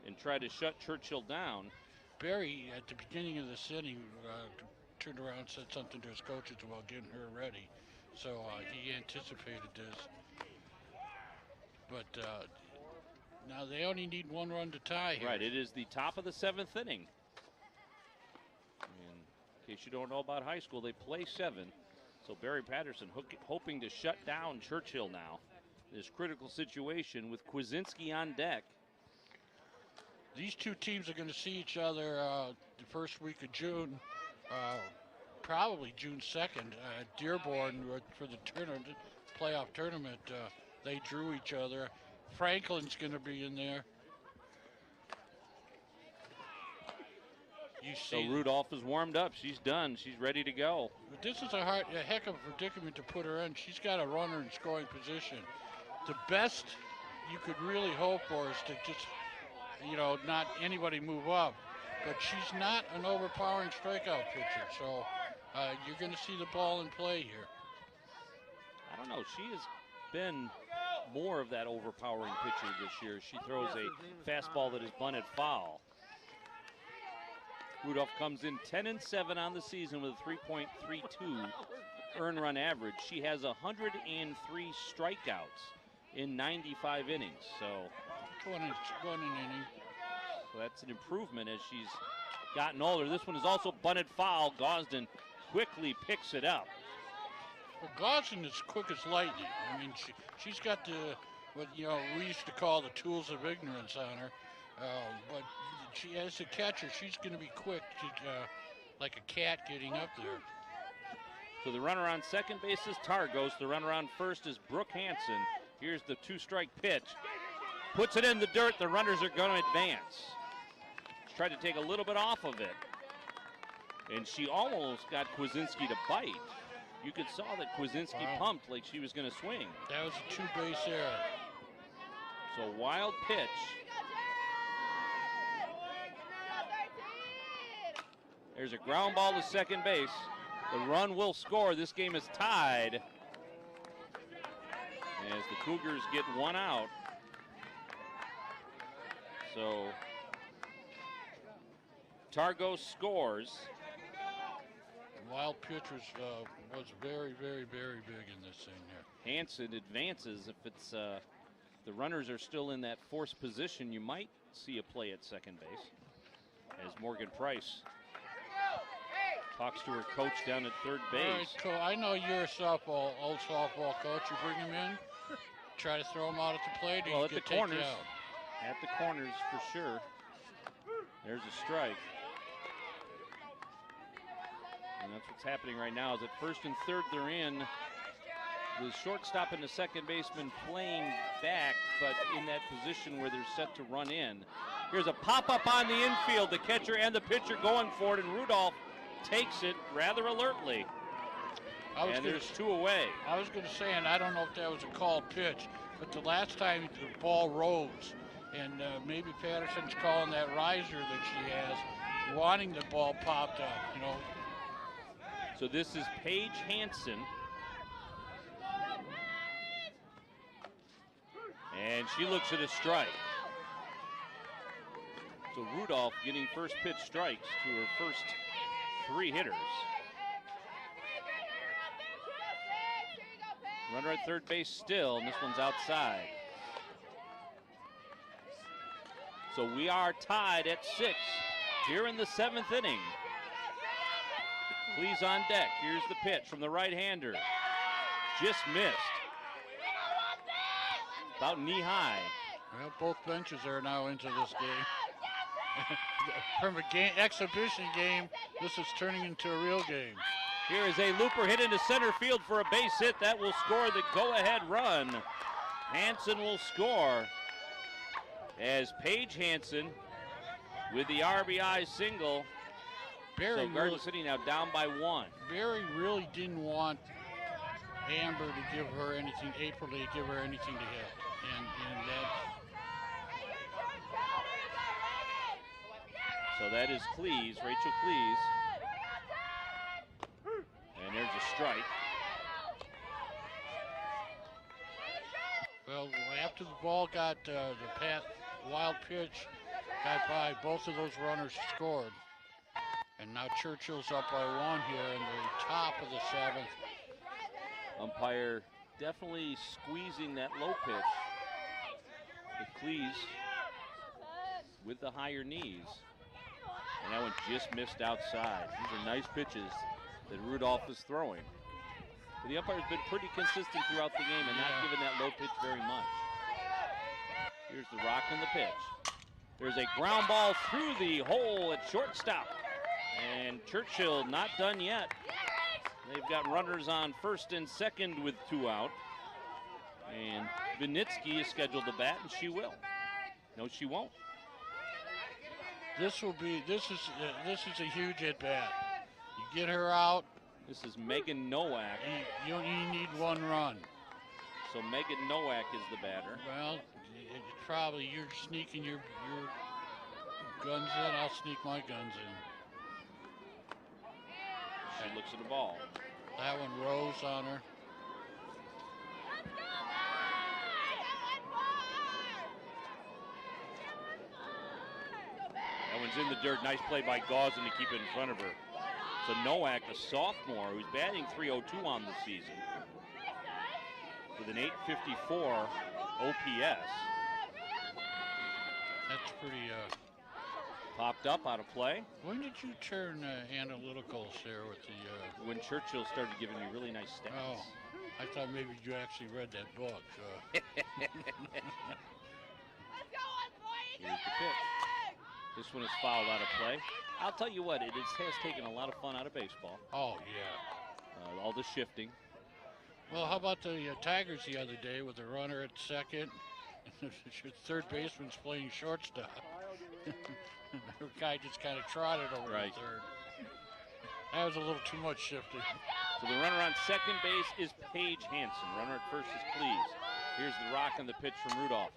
and try to shut Churchill down. Barry, at the beginning of this inning, turned around and said something to his coaches about getting her ready. So he anticipated this. But now they only need one run to tie here. Right, it is the top of the seventh inning. And in case you don't know about high school, they play 7. So Barry Patterson hoping to shut down Churchill now. This critical situation with Kwasinski on deck. These two teams are going to see each other the first week of June, probably June 2nd. Dearborn for the playoff tournament, they drew each other. Franklin's going to be in there. So Rudolph is warmed up. She's done. She's ready to go. But this is a heck of a predicament to put her in. She's got a runner in scoring position. The best you could really hope for is to just, not anybody move up. But she's not an overpowering strikeout pitcher. So you're going to see the ball in play here. I don't know. She has been more of that overpowering pitcher this year. She throws a fastball that is bunted foul. Rudolph comes in 10-7 on the season with a 3.32 earned run average. She has 103 strikeouts in 95 innings. So one inning. So that's an improvement as she's gotten older. This one is also bunted foul. Gosden quickly picks it up. Well, Gosden is quick as lightning. I mean, she's got what we used to call the tools of ignorance on her. But she, as a catcher, she's going to be quick, like a cat getting up there. So the runner on second base is Targos. The runner on first is Brooke Hansen. Here's the 2-strike pitch. Puts it in the dirt. The runners are going to advance. She tried to take a little bit off of it. And she almost got Kwasinski to bite. You could saw that Kwasinski pumped like she was going to swing. That was a 2-base error. So wild pitch. There's a ground ball to second base. The run will score. This game is tied as the Cougars get one out. So Targos scores. Wild pitch was very, very, very big in this thing here. Hansen advances. If it's the runners are still in that forced position, you might see a play at second base. As Morgan Price talks to her coach down at third base. All right, I know you're a old softball coach. You bring him in, try to throw him out at the plate, or Well, you at the get taken corners. out. At the corners for sure. There's a strike. And that's what's happening right now is at first and third they're in. The shortstop and the second baseman playing back, but in that position where they're set to run in. Here's a pop-up on the infield. The catcher and the pitcher going for it, and Rudolph takes it rather alertly. And there's two away. I was going to say, and I don't know if that was a called pitch, but the last time the ball rose, and maybe Patterson's calling that riser that she has, wanting the ball popped up, you know. So this is Paige Hansen. And she looks at a strike. So Rudolph getting first pitch strikes to her first three hitters. Runner at third base still, and this one's outside. So we are tied at 6 here in the 7th inning. Please on deck. Here's the pitch from the right-hander. Just missed. About knee high. Well, both benches are now into this game. From a exhibition game, this is turning into a real game. Here is a looper hit into center field for a base hit. That will score the go-ahead run. Hansen will score as Paige Hansen with the RBI single. So Garden City now down by 1. Barry really didn't want Amber to give her anything, April to give her anything to hit. And so that is Cleese, Rachel Cleese. And there's a strike. Well, after the ball got the wild pitch got by, both of those runners scored. And now Churchill's up by 1 here in the top of the 7th. Umpire definitely squeezing that low pitch. With Cleese with the higher knees. And that one just missed outside. These are nice pitches that Rudolph is throwing. But the umpire's been pretty consistent throughout the game and not giving that low pitch very much. Here's the rock and the pitch. There's a ground ball through the hole at shortstop. And Churchill not done yet. They've got runners on first and second with 2 out. And Vinitsky is scheduled to bat, and she will. No, she won't. This is a huge at bat. You get her out. This is Megan Nowak. You need 1 run. So Megan Nowak is the batter. Well, probably you're sneaking your guns in. I'll sneak my guns in. She looks at the ball. That one rose on her. That one's in the dirt. Nice play by Gauzen to keep it in front of her. So Nowak, a sophomore who's batting .302 on the season with an .854 OPS. That's pretty. Popped up out of play. When did you turn analyticals there with the? When Churchill started giving me really nice stats. Oh, I thought maybe you actually read that book. Here's the pitch. This one is fouled out of play. I'll tell you what, it has taken a lot of fun out of baseball. Oh, yeah. All the shifting. Well, how about the Tigers the other day with the runner at second? Third baseman's playing shortstop. The guy just kind of trotted over to third. That was a little too much shifting. So the runner on second base is Paige Hansen. Runner at first is Cleese. Here's the rock and the pitch from Rudolph.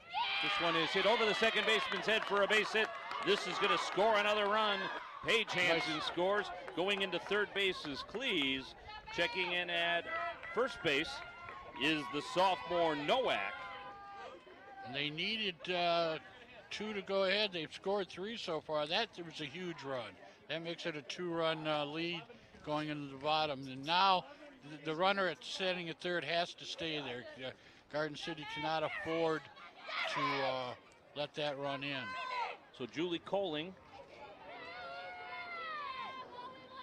This one is hit over the second baseman's head for a base hit. This is going to score another run. Paige Hansen scores. Going into third base is Cleese. Checking in at first base is the sophomore Nowak. And they needed 2 to go ahead. They've scored 3 so far. That was a huge run. That makes it a 2-run lead going into the bottom. And now the runner at setting at third has to stay there. Garden City cannot afford to let that run in. So Julie Coling,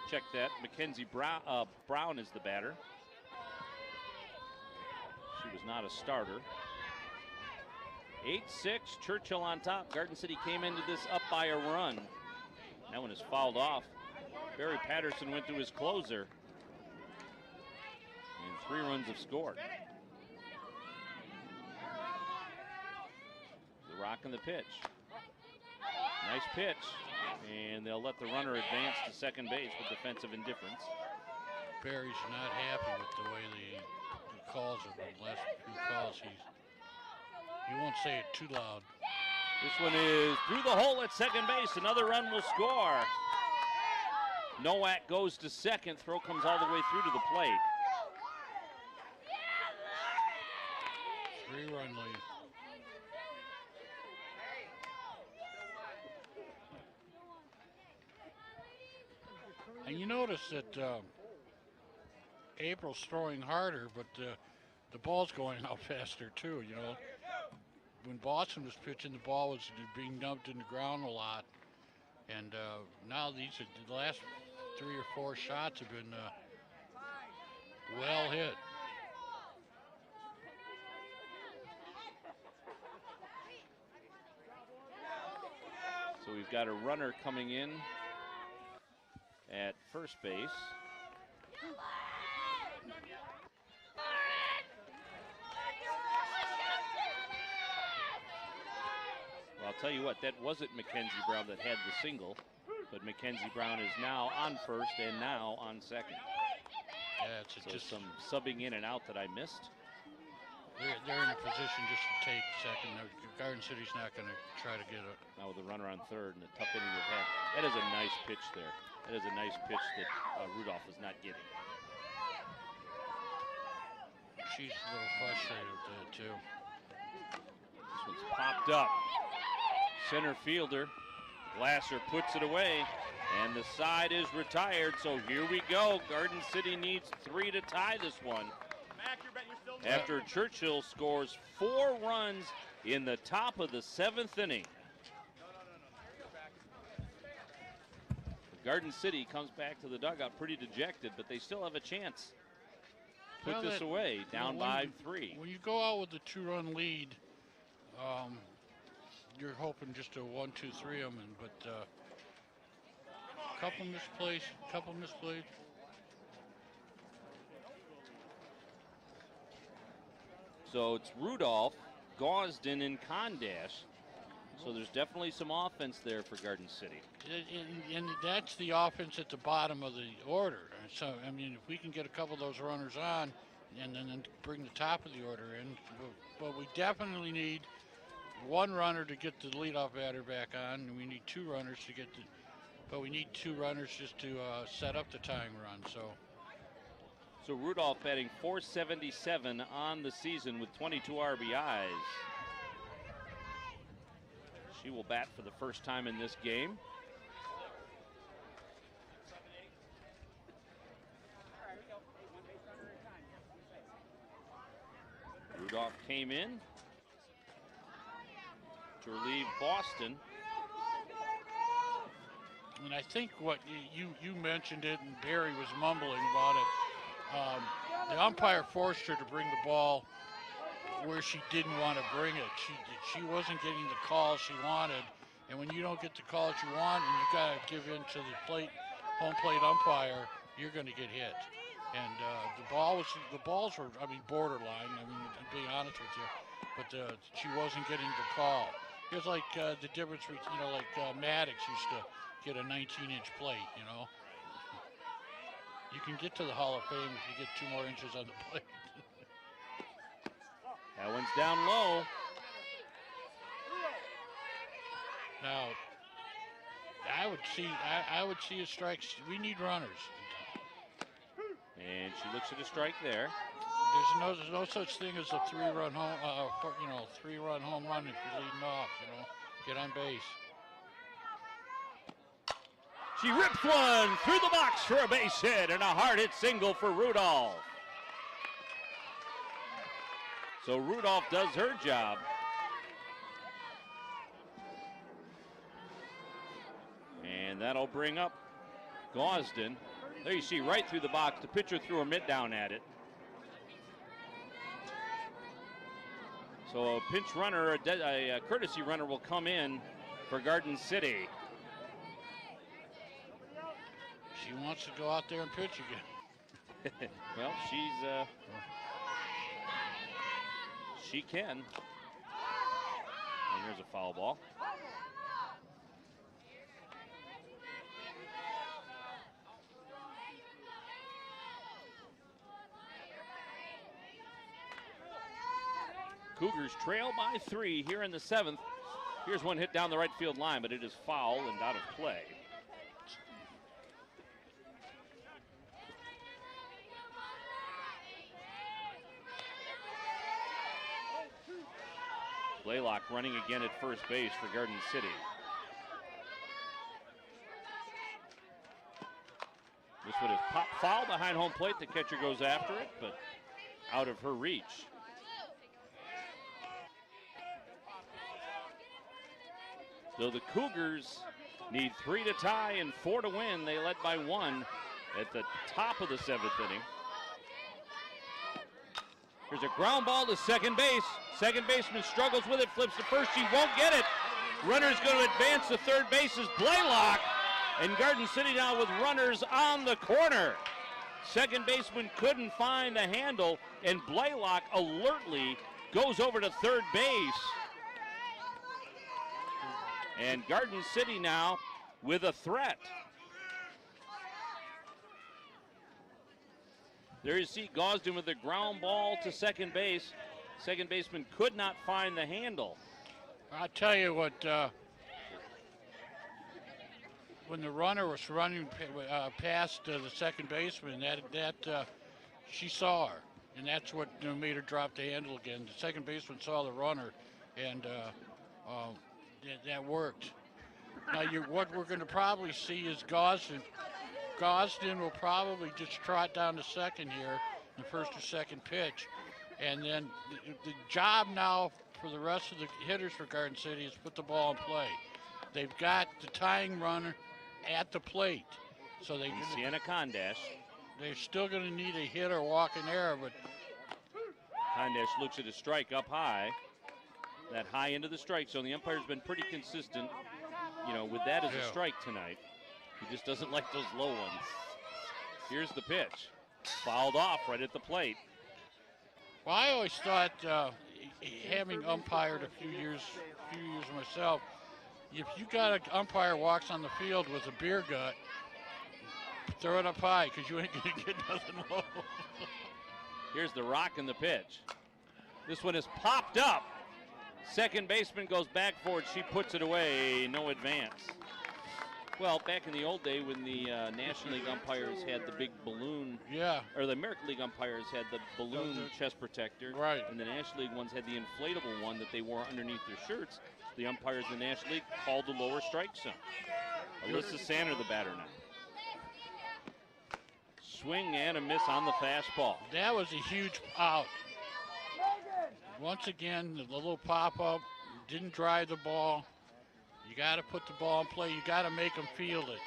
check that. Mackenzie Brown is the batter. She was not a starter. 8-6, Churchill on top. Garden City came into this up by a run. That one is fouled off. Barry Patterson went to his closer. And 3 runs have scored. The rock and the pitch. Nice pitch. And they'll let the runner advance to second base with defensive indifference. Barry's not happy with the way the calls have been. Last few calls, he won't say it too loud. This one is through the hole at second base. Another run will score. Nowak goes to second. Throw comes all the way through to the plate. 3-run lead. And you notice that April's throwing harder, but the ball's going out faster too, you know. When Boston was pitching, the ball was being dumped in the ground a lot. And now the last 3 or 4 shots have been well hit. So we've got a runner coming in at first base. Well, I'll tell you what, that wasn't Mackenzie Brown that had the single, but Mackenzie Brown is now on first and now on second. Yeah, it's So just some subbing in and out that I missed. they're in a position just to take second. Garden City's not going to try to get it. Now with the runner on third and the tough inning they've had. That is a nice pitch there. That is a nice pitch that Rudolph is not getting. She's a little frustrated with that too. This one's popped up. Center fielder Glasser puts it away, and the side is retired. So here we go. Garden City needs 3 to tie this one. After Churchill scores 4 runs in the top of the 7th inning. Garden City comes back to the dugout pretty dejected, but they still have a chance. Put this away, down by 3. When you go out with a 2-run lead, you're hoping just a 1, 2, 3 of them, but couple misplays. So it's Rudolph, Gosden, and Condash. So there's definitely some offense there for Garden City. And that's the offense at the bottom of the order. So, I mean, if we can get a couple of those runners on and then bring the top of the order in, but we definitely need 1 runner to get the leadoff batter back on, and we need 2 runners to get but we need 2 runners just to set up the tying run. So Rudolph batting .477 on the season with 22 RBIs. She will bat for the first time in this game. Rudolph came in to relieve Boston. And I think what you mentioned it, and Barry was mumbling about it. The umpire forced her to bring the ball where she didn't want to bring it. She wasn't getting the calls she wanted, and when you don't get the calls you want, and you got to give in to the home plate umpire, you're going to get hit. And the balls were, I mean, borderline. I mean, I'm being honest with you, but she wasn't getting the call. It was like the difference between, you know, like Maddox used to get a 19-inch plate, you know. You can get to the Hall of Fame if you get 2 more inches on the plate. That one's down low. Now, I would see a strike. We need runners. And she looks at a strike there. There's no such thing as a 3-run home, 3-run home run if you're leading off. You know, get on base. She rips one through the box for a base hit and a hard hit single for Rudolph. So Rudolph does her job. And that'll bring up Gosden. There you see right through the box. The pitcher threw her mitt down at it. So a pinch runner, a courtesy runner will come in for Garden City. She wants to go out there and pitch again. Well, she can. And here's a foul ball. Cougars trail by 3 here in the 7th. Here's one hit down the right field line, but it is foul and out of play. Blaylock running again at first base for Garden City. This one is pop foul behind home plate. The catcher goes after it, but out of her reach. So the Cougars need 3 to tie and 4 to win. They led by 1 at the top of the 7th inning. There's a ground ball to second base. Second baseman struggles with it, flips to first. She won't get it. Runner's going to advance to third base is Blaylock. And Garden City now with runners on the corner. Second baseman couldn't find the handle, and Blaylock alertly goes over to third base. And Garden City now with a threat. There you see Gosden with the ground ball to second base. Second baseman could not find the handle. I'll tell you what, when the runner was running past the second baseman, she saw her, and that's what made her drop the handle again. The second baseman saw the runner, and that worked. Now, what we're going to probably see is Gosden. Gosden will probably just trot down to second here, the first or second pitch. And then the job now for the rest of the hitters for Garden City is put the ball in play. They've got the tying runner at the plate. So Sienna Condash. They're still going to need a hit or walk in error, but Condash looks at a strike up high. That high into the strike zone. The umpire's been pretty consistent, with that as a strike tonight. He just doesn't like those low ones. Here's the pitch. Fouled off right at the plate. Well, I always thought, having umpired a few years myself, if you got an umpire walks on the field with a beer gut, throw it up high because you ain't going to get nothing low. Here's the rock and the pitch. This one is popped up. Second baseman goes back for it. She puts it away. No advance. Well, back in the old day when the National League umpires had the big balloon, or the American League umpires had the balloon chest protector, right? And the National League ones had the inflatable one that they wore underneath their shirts. The umpires in the National League called the lower strike zone. Alyssa Sander, the batter now. Swing and a miss on the fastball. That was a huge out. Once again, the little pop-up didn't drive the ball. You got to put the ball in play. You got to make them field it.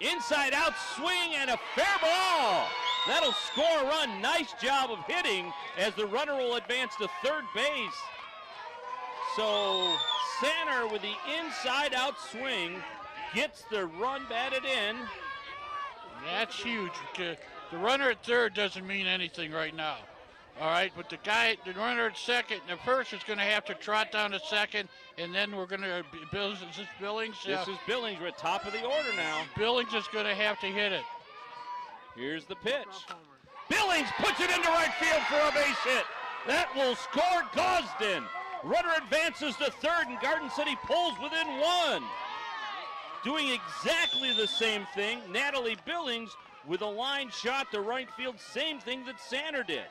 Inside out swing and a fair ball. That'll score a run. Nice job of hitting as the runner will advance to third base. So Sander with the inside out swing gets the run batted in. That's huge. The runner at third doesn't mean anything right now. All right, but the runner at second, the first is going to have to trot down to second, and then we're going to, is this Billings? This is Billings. We're at top of the order now. Billings is going to have to hit it. Here's the pitch. Billings puts it into right field for a base hit. That will score Gosden. Runner advances to third, and Garden City pulls within 1. Doing exactly the same thing, Natalie Billings with a line shot to right field, same thing that Sander did.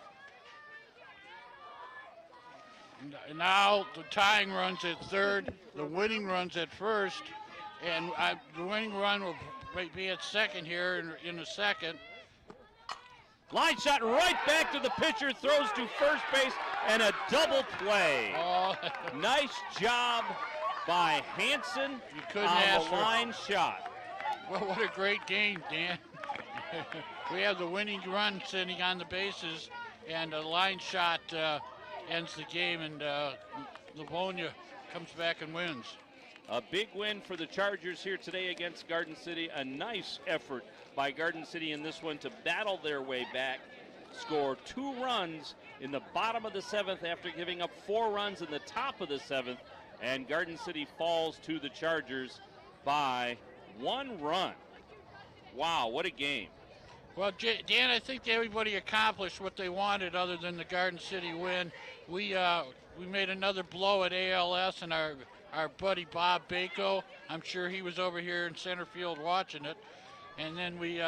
Now the tying runs at third, the winning runs at first, And the winning run will be at second here in a second. Line shot right back to the pitcher, throws to first base, and a double play. Oh. Nice job by Hanson You couldn't on ask the for line shot. Well, what a great game, Dan. We have the winning run sitting on the bases, and a line shot ends the game, and Livonia comes back and wins. A big win for the Chargers here today against Garden City. A nice effort by Garden City in this one to battle their way back, score 2 runs in the bottom of the 7th after giving up 4 runs in the top of the 7th, and Garden City falls to the Chargers by 1 run. Wow, what a game. Well, Dan, I think everybody accomplished what they wanted other than the Garden City win. We made another blow at ALS, and our buddy Bob Bako, I'm sure he was over here in center field watching it. And then we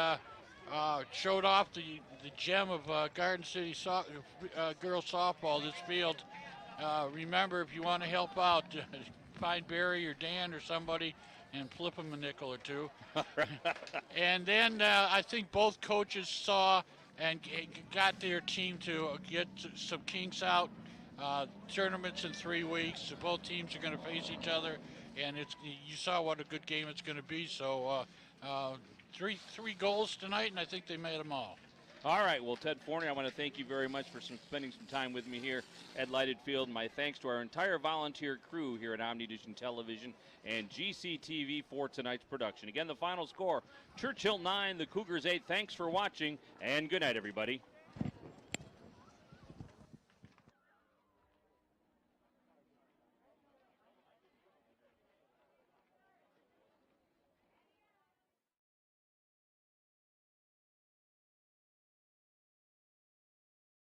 showed off the gem of Garden City girls softball, this field. Remember, if you want to help out, find Barry or Dan or somebody and flip them a nickel or 2. And then I think both coaches saw and got their team to get some kinks out. Tournaments in 3 weeks. Both teams are going to face each other, and you saw what a good game it's going to be. So three goals tonight, and I think they made them all. All right, well, Ted Forney, I want to thank you very much for spending some time with me here at Lighted Field. My thanks to our entire volunteer crew here at OmniDish Television and GCTV for tonight's production. Again, the final score, Churchill 9, the Cougars 8. Thanks for watching, and good night, everybody.